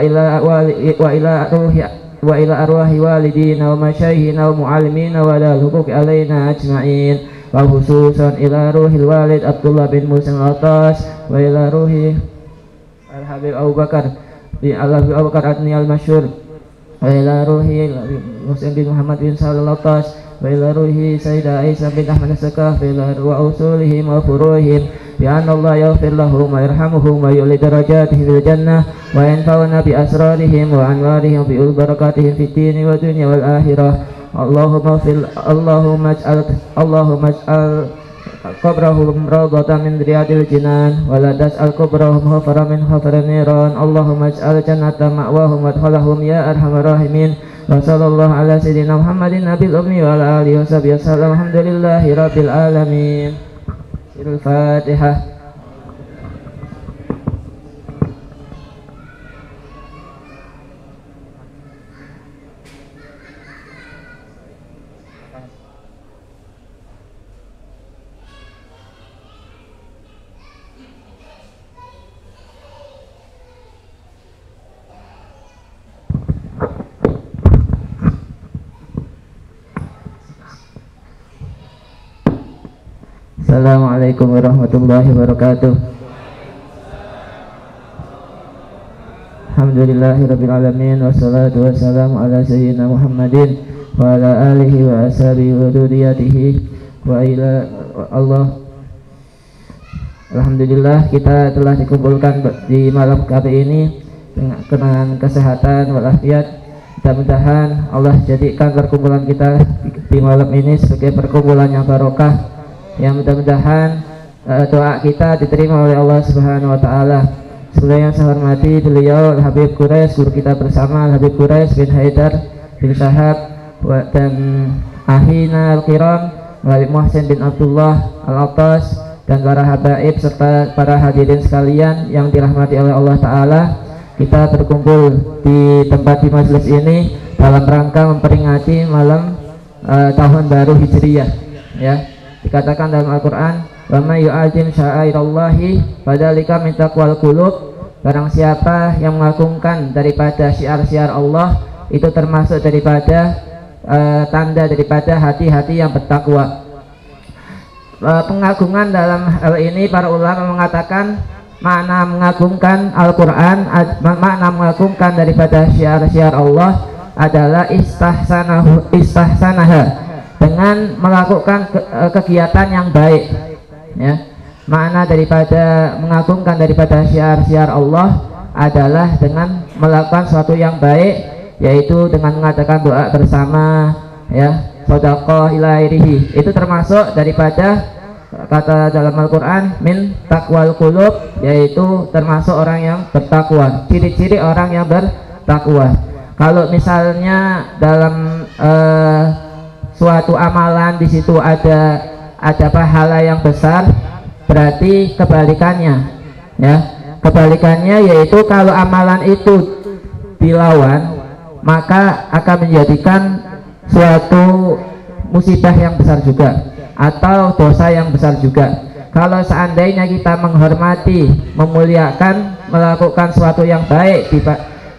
ila arwahi walidina wa masyayikhina wa muallimina wa ala huquqi alaina ajma'in wa khususan ila ruhil walid Abdullah bin Musa al-Atas wa ila ruhi al-Habib Abu Bakar di Al-Habib Abu Bakar Adni al-Masyhur wa ila ruhi Muslim bin Muhammad bin Sa'al al-Atas wa ila ruhi Sayyidah Aisyah bin Ahmad as-Sakaf wa usulihim wa furuhim bi anna Allah yaghfir lahum wa yarhamuhum wa yu'li darajatihim fil jannah wa yanfa'una bi asrarihim wa anwarihim bi barakatihim fid din wa dunya wal akhirah. Allahumma ij'al qabrahum rawdatan min riyadil jinan wa la tas'al qabrahum hufran min hufran niran. Allahumma ij'al jannata ma'wahum wadkhalahum ya arhamar rahimin. Wa sallallahu ala sayyidina Muhammadin nabil ummi wa ala alihi wa sahbihi wasallam. Alhamdulillahi rabbil alamin. Al-Fatihah. Assalamualaikum warahmatullahi wabarakatuh. Alhamdulillahirabbil alamin wassalatu wassalamu ala sayyidina Muhammadin wa ala alihi wa ashabihi wa dzurriyyatihi wa ila Allah. Alhamdulillah kita telah dikumpulkan di malam kali ini dengan kesehatan walafiat. Mudah-mudahan Allah jadikan perkumpulan kita di malam ini sebagai perkumpulan yang barokah, yang mudah-mudahan doa kita diterima oleh Allah Subhanahu wa taala. Sebelum yang saya hormati beliau Habib Quraisy, guru kita bersama Habib Quraisy bin Haidar bin Syahab dan ahina al-kiram Habib Muhsin bin Abdullah al-Atas dan para habaib serta para hadirin sekalian yang dirahmati oleh Allah taala. Kita berkumpul di tempat di majelis ini dalam rangka memperingati malam tahun baru Hijriyah, ya. Dikatakan dalam Al-Quran, wa may yu'azzim sya'airallahi fadzalika min taqwal qulub. Barang siapa yang mengagungkan daripada syiar-syiar Allah, itu termasuk daripada tanda daripada hati-hati yang bertakwa. Pengagungan dalam hal ini para ulama mengatakan makna mengagungkan Al-Quran, makna mengagungkan daripada syiar-syiar Allah adalah istahsanaha, dengan melakukan kegiatan yang baik, ya. Makna daripada mengagungkan daripada syiar-syiar Allah adalah dengan melakukan sesuatu yang baik, yaitu dengan mengatakan doa bersama, ya, sedekah ila ghairihi. Itu termasuk daripada kata dalam Al-Quran min taqwal qulub, yaitu termasuk orang yang bertakwa, ciri-ciri orang yang bertakwa. Kalau misalnya dalam suatu amalan di situ ada pahala yang besar, berarti kebalikannya, ya. Kebalikannya yaitu kalau amalan itu dilawan, maka akan menjadikan suatu musibah yang besar juga atau dosa yang besar juga. Kalau seandainya kita menghormati, memuliakan, melakukan sesuatu yang baik di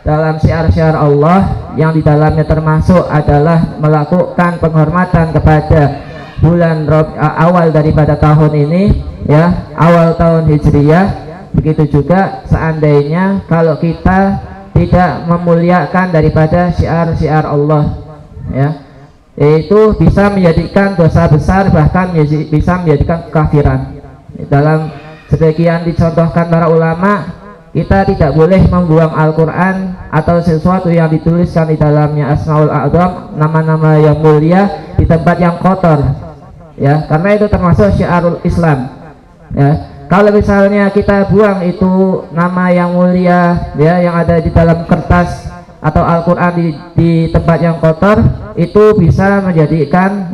dalam syiar-syiar Allah, yang di dalamnya termasuk adalah melakukan penghormatan kepada bulan awal daripada tahun ini, ya, awal tahun Hijriyah. Begitu juga seandainya kalau kita tidak memuliakan daripada syiar-syiar Allah, ya, itu bisa menjadikan dosa besar, bahkan bisa menjadikan kekafiran. Dalam sebagian dicontohkan para ulama, kita tidak boleh membuang Al-Quran atau sesuatu yang dituliskan di dalamnya Asmaul A'zam, nama-nama yang mulia, di tempat yang kotor, ya, karena itu termasuk syiarul Islam, ya. Kalau misalnya kita buang itu nama yang mulia, ya, yang ada di dalam kertas atau Al-Quran di tempat yang kotor, itu bisa menjadikan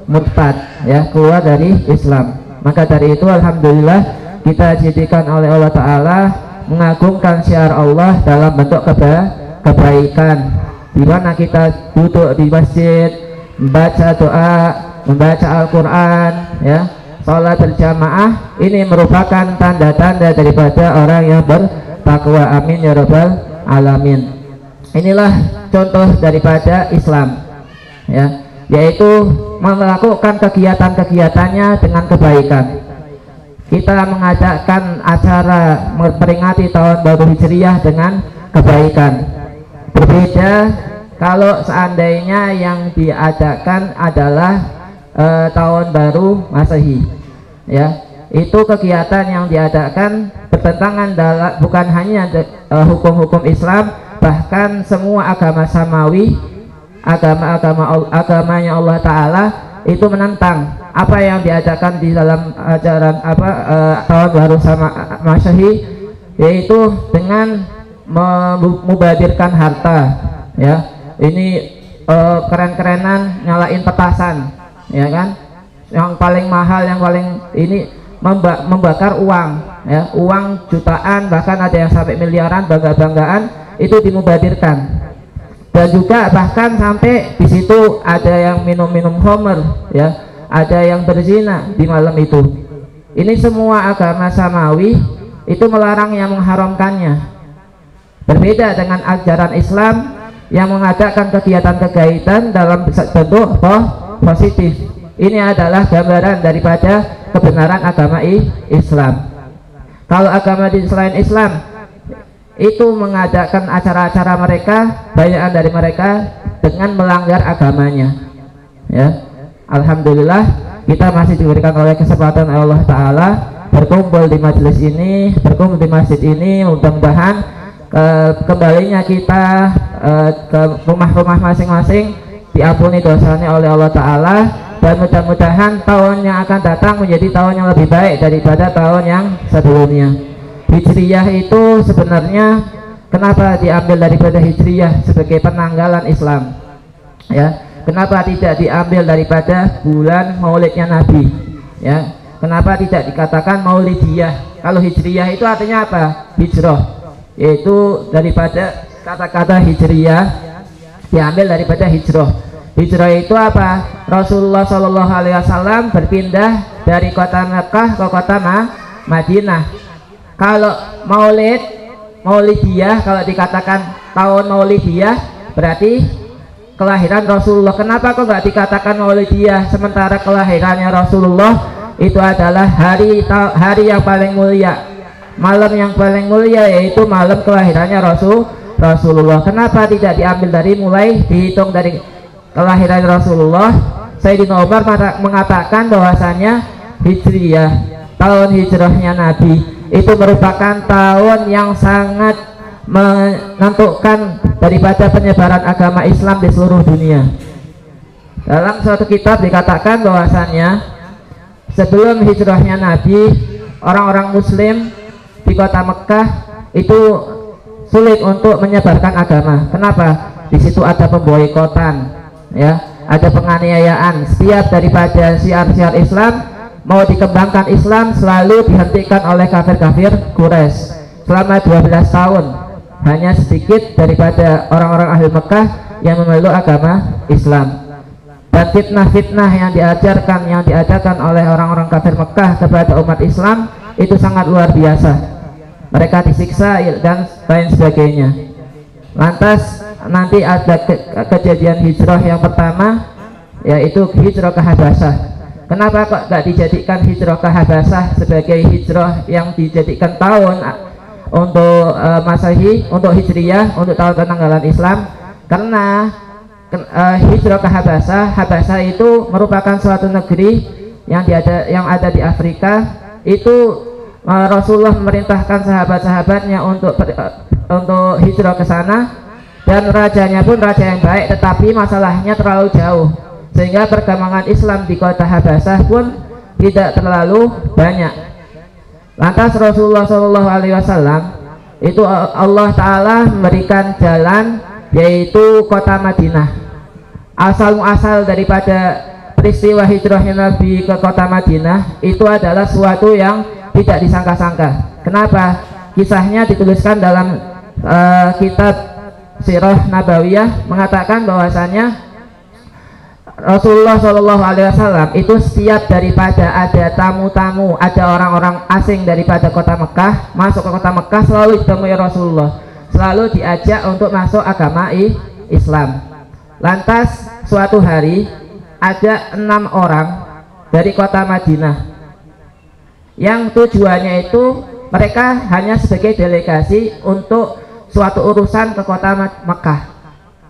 murtad, ya, keluar dari Islam. Maka dari itu alhamdulillah kita dijadikan oleh Allah Ta'ala mengagungkan syiar Allah dalam bentuk kebaikan, di mana kita duduk di masjid, membaca doa, membaca Al-Quran, ya, sholat berjamaah. Ini merupakan tanda-tanda daripada orang yang bertakwa. Amin ya rabbal alamin. Inilah contoh daripada Islam, ya, yaitu melakukan kegiatan-kegiatannya dengan kebaikan. Kita mengadakan acara memperingati tahun baru Hijriyah dengan kebaikan. Berbeda kalau seandainya yang diadakan adalah tahun baru Masehi, ya, itu kegiatan yang diadakan bertentangan bukan hanya hukum-hukum Islam, bahkan semua agama samawi, agamanya Allah Ta'ala itu menentang apa yang diadakan di dalam ajaran tahun baru sama Masehi, yaitu dengan memubadirkan harta, ya. Ini keren-kerenan nyalain petasan, ya kan, yang paling mahal, yang paling ini membakar uang, ya, uang jutaan, bahkan ada yang sampai miliaran, bangga-banggaan itu dimubadirkan. Dan juga bahkan sampai di situ ada yang minum-minum khamr, ya, ada yang berzina di malam itu. Ini semua agama samawi itu melarang yang mengharamkannya. Berbeda dengan ajaran Islam yang mengadakan kegiatan-kegiatan dalam bentuk positif. Ini adalah gambaran daripada kebenaran agama Islam. Kalau agama di selain Islam itu mengadakan acara-acara mereka, banyakan dari mereka dengan melanggar agamanya, ya. Alhamdulillah kita masih diberikan oleh kesempatan Allah Ta'ala berkumpul di majelis ini, berkumpul di masjid ini. Mudah-mudahan kembalinya kita ke rumah-rumah masing-masing diampuni dosanya oleh Allah Ta'ala, dan mudah-mudahan tahun yang akan datang menjadi tahun yang lebih baik daripada tahun yang sebelumnya. Hijriyah itu sebenarnya kenapa diambil daripada Hijriyah sebagai penanggalan Islam, ya? Kenapa tidak diambil daripada bulan Maulidnya Nabi, ya? Kenapa tidak dikatakan Maulidiyah? Kalau Hijriyah itu artinya apa? Hijrah, yaitu daripada kata-kata Hijriyah diambil daripada hijrah. Hijrah itu apa? Rasulullah Shallallahu Alaihi Wasallam berpindah dari kota Mekah ke kota Madinah. Kalau Maulidiyah, kalau dikatakan tahun Maulidiyah berarti kelahiran Rasulullah. Kenapa kok nggak dikatakan Maulidiyah sementara kelahirannya Rasulullah itu adalah hari yang paling mulia, malam yang paling mulia, yaitu malam kelahirannya Rasulullah. Kenapa tidak diambil dari mulai dihitung dari kelahiran Rasulullah? Sayyidina Umar mengatakan bahwasanya Hijriyah, tahun hijrahnya Nabi, itu merupakan tahun yang sangat menentukan daripada penyebaran agama Islam di seluruh dunia. Dalam suatu kitab dikatakan bahwasannya sebelum hijrahnya Nabi, orang-orang Muslim di kota Mekah itu sulit untuk menyebarkan agama. Kenapa? Di situ ada pemboikotan, ya, ada penganiayaan. Setiap daripada syiar-syiar Islam mau dikembangkan Islam selalu dihentikan oleh kafir-kafir Quraisy selama 12 tahun. Hanya sedikit daripada orang-orang ahli Mekah yang memeluk agama Islam. dan fitnah-fitnah yang diajarkan oleh orang-orang kafir Mekah kepada umat Islam itu sangat luar biasa. Mereka disiksa dan lain sebagainya. Lantas nanti ada kejadian hijrah yang pertama, yaitu hijrah ke Habasyah. Kenapa kok gak dijadikan hijrah ke Habasyah sebagai hijrah yang dijadikan tahun untuk Masehi, untuk Hijriyah, untuk tahun penanggalan Islam? Karena hijrah ke Habasyah itu merupakan suatu negeri yang ada di Afrika. Itu Rasulullah memerintahkan sahabat-sahabatnya untuk hijrah ke sana, dan rajanya pun raja yang baik, tetapi masalahnya terlalu jauh sehingga perkembangan Islam di kota Habasyah pun tidak terlalu banyak. Lantas Rasulullah SAW itu Allah Ta'ala memberikan jalan, yaitu kota Madinah. Asal-muasal daripada peristiwa hijrahnya Nabi ke kota Madinah itu adalah suatu yang tidak disangka-sangka. Kenapa? Kisahnya dituliskan dalam kitab Sirah Nabawiyah, mengatakan bahwasanya Rasulullah SAW itu setiap daripada ada tamu-tamu, ada orang-orang asing daripada kota Mekah masuk ke kota Mekah, selalu ditemui Rasulullah, selalu diajak untuk masuk agama Islam. Lantas suatu hari ada 6 orang dari kota Madinah yang tujuannya itu mereka hanya sebagai delegasi untuk suatu urusan ke kota Mekah,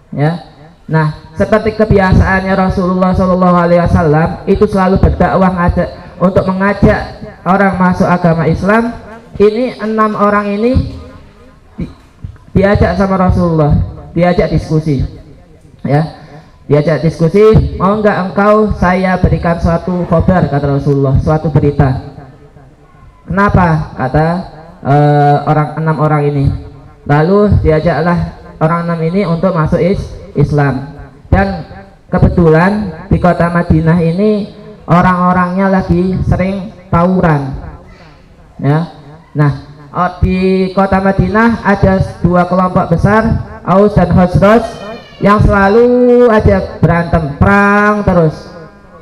ya. Nah, seperti kebiasaannya Rasulullah SAW itu selalu berdakwah untuk mengajak orang masuk agama Islam. Ini 6 orang ini diajak sama Rasulullah, diajak diskusi, ya, diajak diskusi. Mau nggak engkau saya berikan suatu khabar, kata Rasulullah, suatu berita. Kenapa? Kata 6 orang ini. Lalu diajaklah orang 6 ini untuk masuk Islam. Dan kebetulan di kota Madinah ini orang-orangnya lagi sering tawuran, ya. Nah, di kota Madinah ada 2 kelompok besar, Aus dan Khazraj, yang selalu aja berantem, perang terus.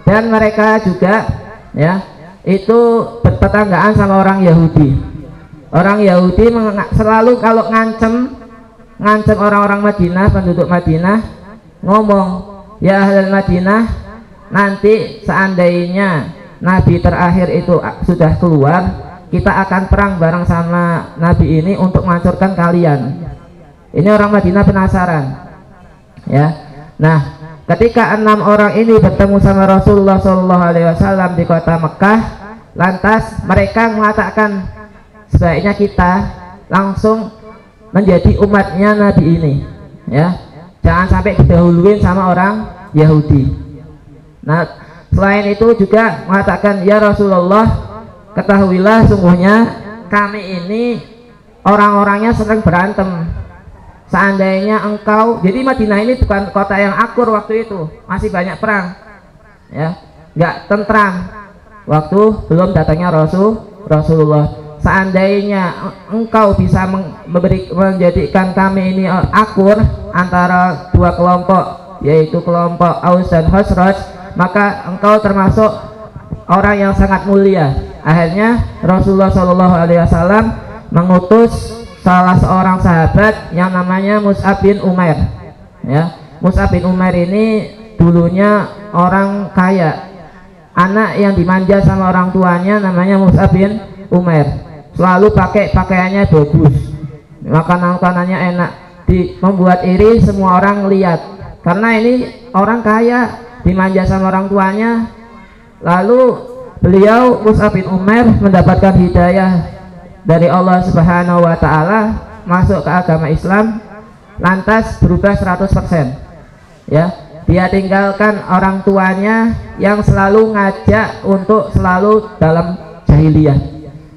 Dan mereka juga, ya, itu bertetanggaan sama orang Yahudi. Orang Yahudi selalu kalau ngancem orang-orang Madinah, penduduk Madinah, ngomong, ya ahlul Madinah, nanti seandainya Nabi terakhir itu sudah keluar, kita akan perang bareng sama Nabi ini untuk menghancurkan kalian. Ini orang Madinah penasaran, ya. Nah, ketika 6 orang ini bertemu sama Rasulullah SAW di kota Mekah, lantas mereka mengatakan sebaiknya kita langsung menjadi umatnya Nabi ini, ya, jangan sampai didahuluin sama orang Yahudi. Nah, selain itu juga mengatakan, ya Rasulullah, ketahuilah sungguhnya kami ini orang-orangnya sering berantem. Seandainya engkau, jadi Madinah ini bukan kota yang akur waktu itu, masih banyak perang, ya, nggak tentram waktu belum datangnya Rasulullah. Seandainya engkau bisa menjadikan kami ini akur antara 2 kelompok, yaitu kelompok Aus dan Khazraj, maka engkau termasuk orang yang sangat mulia. Akhirnya Rasulullah SAW mengutus salah seorang sahabat yang namanya Mus'ab bin Umair, ya. Mus'ab bin Umair ini dulunya orang kaya, anak yang dimanja sama orang tuanya, namanya Mus'ab bin Umair. Selalu pakai pakaiannya bagus, makanan-makanannya enak, membuat iri semua orang lihat, karena ini orang kaya, dimanja sama orang tuanya. Lalu beliau Mus'ab bin Umair mendapatkan hidayah dari Allah Subhanahu wa Ta'ala, masuk ke agama Islam, lantas berubah 100%, ya. Dia tinggalkan orang tuanya yang selalu ngajak untuk selalu dalam jahiliyah,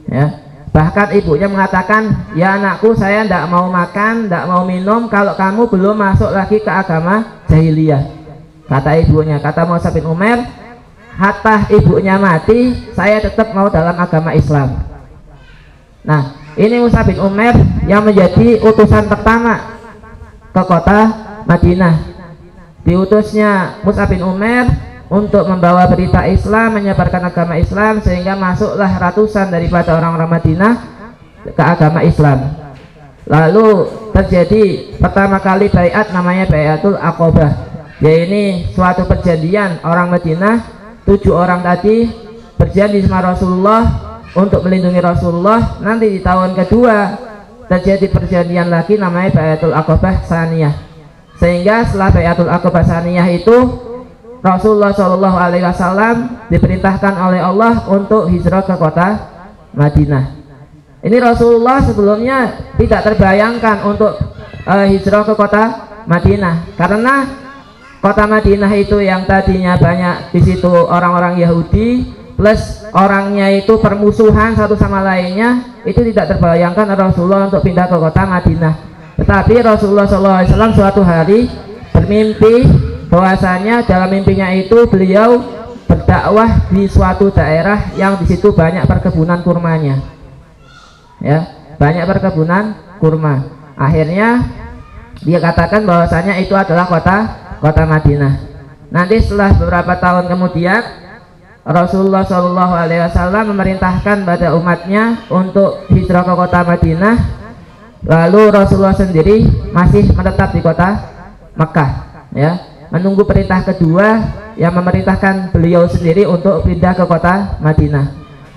ya. Bahkan ibunya mengatakan, ya anakku, saya tidak mau makan, tidak mau minum kalau kamu belum masuk lagi ke agama jahiliyah. Kata ibunya, kata Mus'ab bin Umair, hatta ibunya mati, saya tetap mau dalam agama Islam. Nah, ini Mus'ab bin Umair yang menjadi utusan pertama ke kota Madinah. diutusnya Mus'ab bin Umair untuk membawa berita Islam, menyebarkan agama Islam, sehingga masuklah ratusan daripada orang-orang Madinah ke agama Islam. Lalu terjadi pertama kali baiat, namanya Baiatul Aqabah. Ya, ini suatu perjanjian orang Madinah, 7 orang tadi berjanji sama Rasulullah untuk melindungi Rasulullah. Nanti di tahun kedua terjadi perjanjian lagi, namanya Baiatul Aqabah Tsaniyah. Sehingga setelah Baiatul Aqabah Tsaniyah itu Rasulullah SAW diperintahkan oleh Allah untuk hijrah ke kota Madinah. Ini Rasulullah sebelumnya tidak terbayangkan untuk hijrah ke kota Madinah, karena kota Madinah itu yang tadinya banyak di situ orang-orang Yahudi, plus orangnya itu permusuhan satu sama lainnya, itu tidak terbayangkan Rasulullah untuk pindah ke kota Madinah. Tetapi Rasulullah SAW suatu hari bermimpi bahwasanya dalam mimpinya itu beliau berdakwah di suatu daerah yang di situ banyak perkebunan kurmanya. Ya, banyak perkebunan kurma. Akhirnya dia katakan bahwasanya itu adalah kota Madinah. Nanti setelah beberapa tahun kemudian Rasulullah SAW memerintahkan pada umatnya untuk hijrah ke kota Madinah. Lalu Rasulullah sendiri masih menetap di kota Mekah, ya, menunggu perintah kedua yang memerintahkan beliau sendiri untuk pindah ke kota Madinah.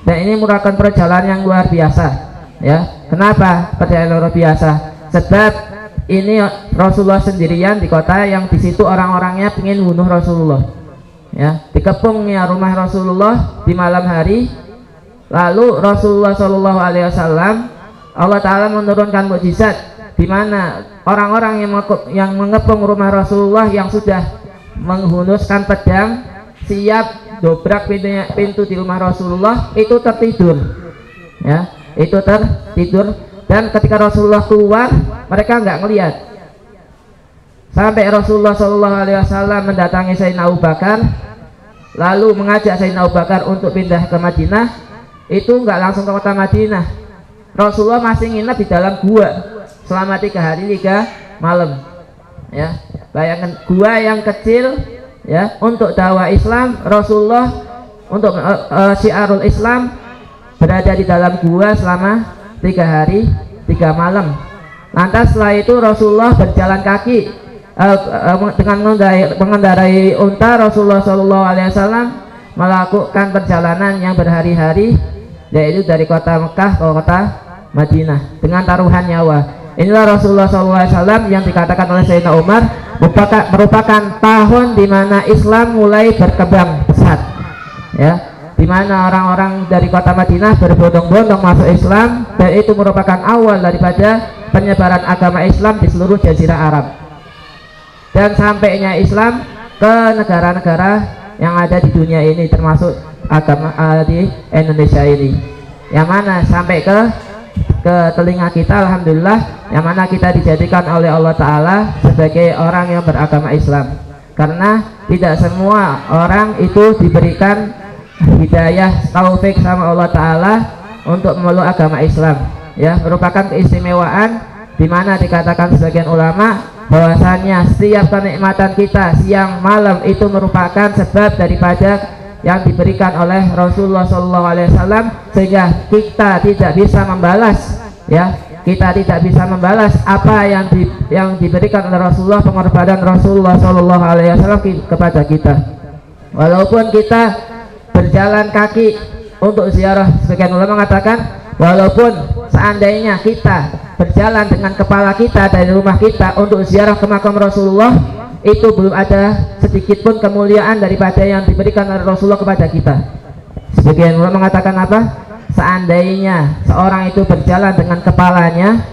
Dan ini merupakan perjalanan yang luar biasa. Ya, kenapa perjalanan luar biasa? Sebab ini Rasulullah sendirian di kota yang di situ orang-orangnya ingin bunuh Rasulullah. Ya, dikepungnya rumah Rasulullah di malam hari. Lalu Rasulullah SAW, Allah Ta'ala menurunkan mukjizat di mana orang-orang yang mengepung rumah Rasulullah yang sudah menghunuskan pedang siap dobrak pintu di rumah Rasulullah itu tertidur. Ya, itu tertidur, dan ketika Rasulullah keluar mereka nggak ngelihat sampai Rasulullah SAW mendatangi Sayyidina Abu Bakar, lalu mengajak Sayyidina Abu Bakar untuk pindah ke Madinah. Itu nggak langsung ke kota Madinah, Rasulullah masih nginep di dalam gua selama 3 hari 3 malam. Ya, bayangkan gua yang kecil, ya, untuk dakwah Islam. Rasulullah untuk syiarul Islam berada di dalam gua selama 3 hari 3 malam. Lantas setelah itu Rasulullah berjalan kaki dengan mengendarai unta. Rasulullah SAW melakukan perjalanan yang berhari-hari, yaitu dari kota Mekah ke kota Madinah dengan taruhan nyawa. Inilah Rasulullah SAW yang dikatakan oleh Sayyidina Umar merupakan tahun di mana Islam mulai berkembang pesat. Ya, di mana orang-orang dari kota Madinah berbondong-bondong masuk Islam, dan itu merupakan awal daripada penyebaran agama Islam di seluruh jazirah Arab, dan sampainya Islam ke negara-negara yang ada di dunia ini, termasuk agama di Indonesia ini, yang mana sampai ke telinga kita, alhamdulillah, yang mana kita dijadikan oleh Allah Ta'ala sebagai orang yang beragama Islam. Karena tidak semua orang itu diberikan hidayah taufik sama Allah Ta'ala untuk memeluk agama Islam. Ya, merupakan keistimewaan di mana dikatakan sebagian ulama bahwasanya setiap kenikmatan kita siang malam itu merupakan sebab daripada yang diberikan oleh Rasulullah SAW, sehingga kita tidak bisa membalas, ya, kita tidak bisa membalas apa yang diberikan oleh Rasulullah, pengorbanan Rasulullah SAW kepada kita. Walaupun kita berjalan kaki untuk ziarah, sebagian ulama mengatakan walaupun seandainya kita berjalan dengan kepala kita dari rumah kita untuk ziarah ke makam Rasulullah, itu belum ada sedikit pun kemuliaan daripada yang diberikan oleh Rasulullah kepada kita. Sebagian ulama mengatakan apa? Seandainya seorang itu berjalan dengan kepalanya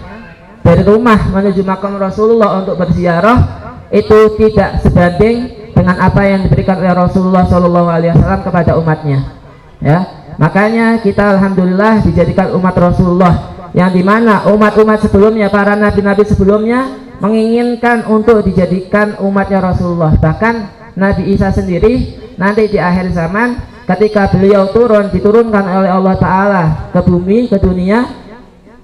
dari rumah menuju makam Rasulullah untuk berziarah, itu tidak sebanding dengan apa yang diberikan oleh Rasulullah SAW kepada umatnya. Ya, makanya kita alhamdulillah dijadikan umat Rasulullah, yang dimana umat-umat sebelumnya, para nabi-nabi sebelumnya menginginkan untuk dijadikan umatnya Rasulullah. Bahkan Nabi Isa sendiri nanti di akhir zaman ketika beliau diturunkan oleh Allah Ta'ala ke bumi, ke dunia,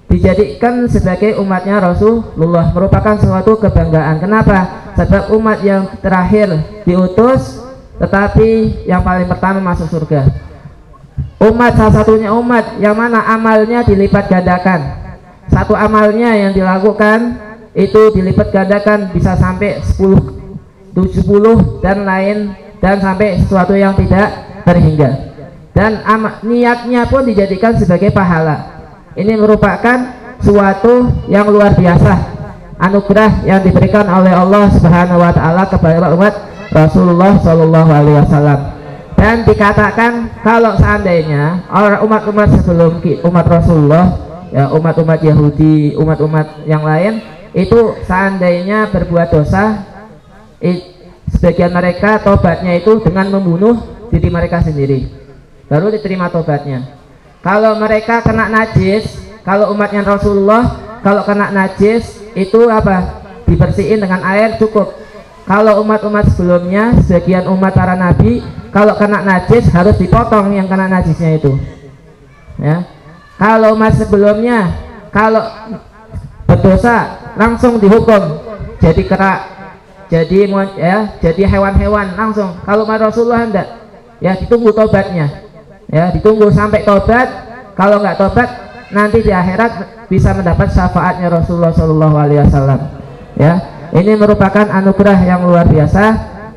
dijadikan sebagai umatnya Rasulullah, merupakan suatu kebanggaan. Kenapa? sebab umat yang terakhir diutus, tetapi yang paling pertama masuk surga. Umat salah satunya umat yang mana amalnya dilipat gandakan. Satu amalnya yang dilakukan itu dilipat gandakan bisa sampai 10, 70 dan lain, dan sampai sesuatu yang tidak terhingga. Dan niatnya pun dijadikan sebagai pahala. Ini merupakan suatu yang luar biasa, anugerah yang diberikan oleh Allah Subhanahu wa taala kepada umat Rasulullah Shallallahu alaihi wasallam. Dan dikatakan kalau seandainya orang umat-umat sebelum umat Rasulullah, ya umat-umat Yahudi, umat-umat yang lain itu seandainya berbuat dosa, sebagian mereka tobatnya itu dengan membunuh diri mereka sendiri, baru diterima tobatnya. Kalau mereka kena najis, kalau umatnya Rasulullah kalau kena najis itu apa? Dibersihin dengan air cukup. Kalau umat-umat sebelumnya, sebagian umat para nabi, kalau kena najis harus dipotong yang kena najisnya itu. Ya. Kalau umat sebelumnya, kalau berdosa langsung dihukum, jadi kerak, jadi hewan-hewan langsung. Kalau umat Rasulullah enggak, ya ditunggu tobatnya, ya ditunggu sampai tobat. Kalau nggak tobat, nanti di akhirat bisa mendapat syafaatnya Rasulullah Shallallahu alaihi wasallam. Ya. Ini merupakan anugerah yang luar biasa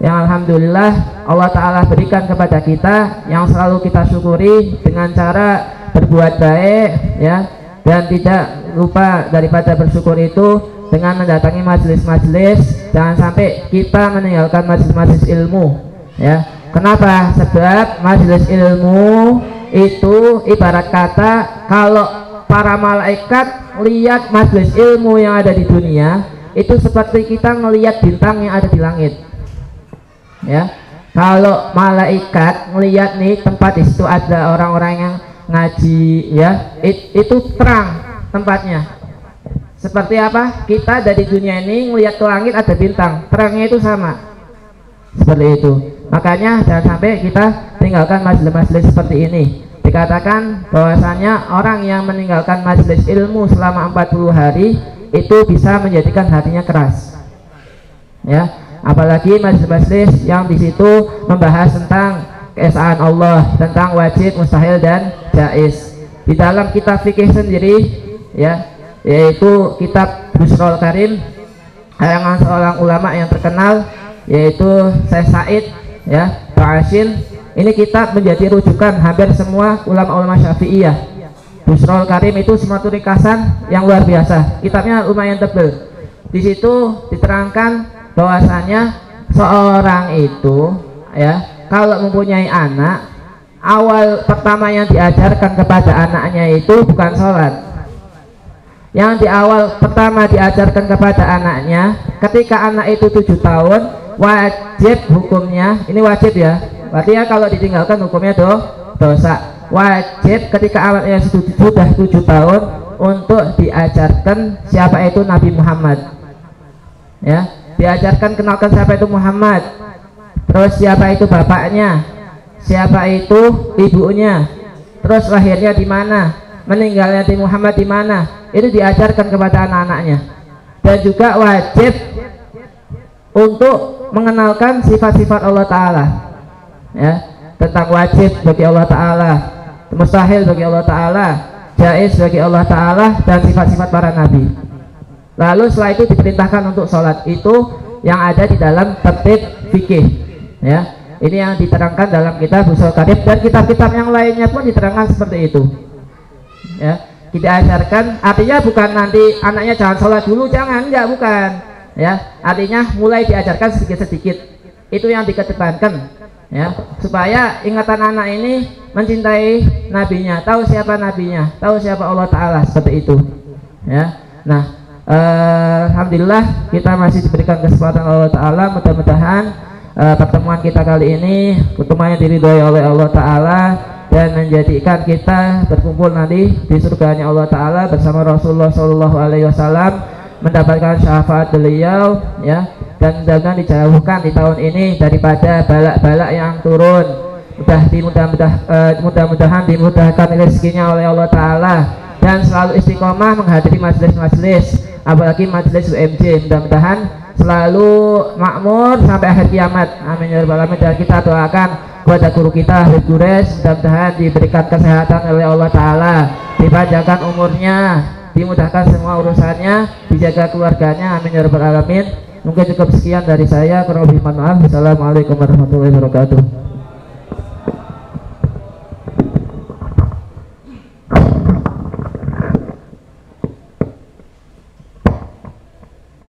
yang alhamdulillah Allah Ta'ala berikan kepada kita, yang selalu kita syukuri dengan cara berbuat baik, ya, dan tidak lupa daripada bersyukur itu dengan mendatangi majelis-majelis. Jangan sampai kita meninggalkan majelis-majelis ilmu, ya. Kenapa? Sebab majelis ilmu itu ibarat kata kalau para malaikat lihat majelis ilmu yang ada di dunia itu seperti kita ngelihat bintang yang ada di langit, ya. Kalau malaikat melihat nih tempat di situ ada orang-orang yang ngaji, ya, itu terang tempatnya. Seperti apa? Kita dari dunia ini ngelihat ke langit ada bintang, terangnya itu sama. Seperti itu. Makanya jangan sampai kita tinggalkan majelis-majelis seperti ini. Dikatakan bahwasanya orang yang meninggalkan majelis ilmu selama 40 hari itu bisa menjadikan hatinya keras, ya. Apalagi majelis-majelis yang di situ membahas tentang keesaan Allah, tentang wajib, mustahil dan jaiz. Di dalam kitab fikih sendiri, ya, yaitu kitab Busrul Karim karangan seorang ulama yang terkenal yaitu Syekh Said, ya, Ba'asyir. Ini kitab menjadi rujukan hampir semua ulama-ulama Syafi'iyah. Busrul Karim itu suatu ringkasan yang luar biasa. Kitabnya lumayan tebal. Di situ diterangkan bahwasanya seorang itu, ya, kalau mempunyai anak, awal pertama yang diajarkan kepada anaknya itu bukan sholat. Yang di awal pertama diajarkan kepada anaknya, ketika anak itu 7 tahun, wajib hukumnya, ini wajib ya, berarti ya kalau ditinggalkan hukumnya dosa. Wajib ketika anaknya sudah 7 tahun untuk diajarkan siapa itu Nabi Muhammad, ya, diajarkan kenalkan siapa itu Muhammad, terus siapa itu bapaknya, siapa itu ibunya, terus lahirnya di mana, meninggalnya di Muhammad di mana, itu diajarkan kepada anak-anaknya. Dan juga wajib untuk mengenalkan sifat-sifat Allah Ta'ala, ya, tentang wajib bagi Allah Ta'ala, mustahil bagi Allah Ta'ala, jaiz bagi Allah Ta'ala, dan sifat-sifat para nabi. Lalu setelah itu diperintahkan untuk sholat, itu yang ada di dalam tertib fikih, ya. Ini yang diterangkan dalam kitab Busrul Karim, dan kitab-kitab yang lainnya pun diterangkan seperti itu, ya. Diajarkan, artinya bukan nanti anaknya jangan sholat dulu, jangan, enggak, bukan, ya. Artinya mulai diajarkan sedikit-sedikit, itu yang dikedepankan, ya, supaya ingatan anak ini mencintai nabinya, tahu siapa nabinya, tahu siapa Allah Ta'ala, seperti itu, ya. Nah, alhamdulillah kita masih diberikan kesempatan Allah Ta'ala. Mudah-mudahan pertemuan kita kali ini pertemuan yang diridhoi oleh Allah Ta'ala dan menjadikan kita berkumpul nanti di surganya Allah Ta'ala bersama Rasulullah Shallallahu alaihi wasallam, mendapatkan syafaat beliau, ya, dan mudah-mudahan dijauhkan di tahun ini daripada balak-balak yang turun. Mudah-mudahan dimudahkan rezekinya oleh Allah Ta'ala, dan selalu istiqomah menghadiri majelis-majelis, apalagi majelis UMJ. Mudah-mudahan selalu makmur sampai akhir kiamat. Amin ya rabbal alamin. Dan kita doakan kepada guru kita Habib Gures, mudah-mudahan diberikan kesehatan oleh Allah Ta'ala, dipanjangkan umurnya, dimudahkan semua urusannya, dijaga keluarganya. Amin ya rabbal alamin. Mungkin cukup sekian dari saya, kurang lebih mohon maaf. Assalamualaikum warahmatullahi wabarakatuh.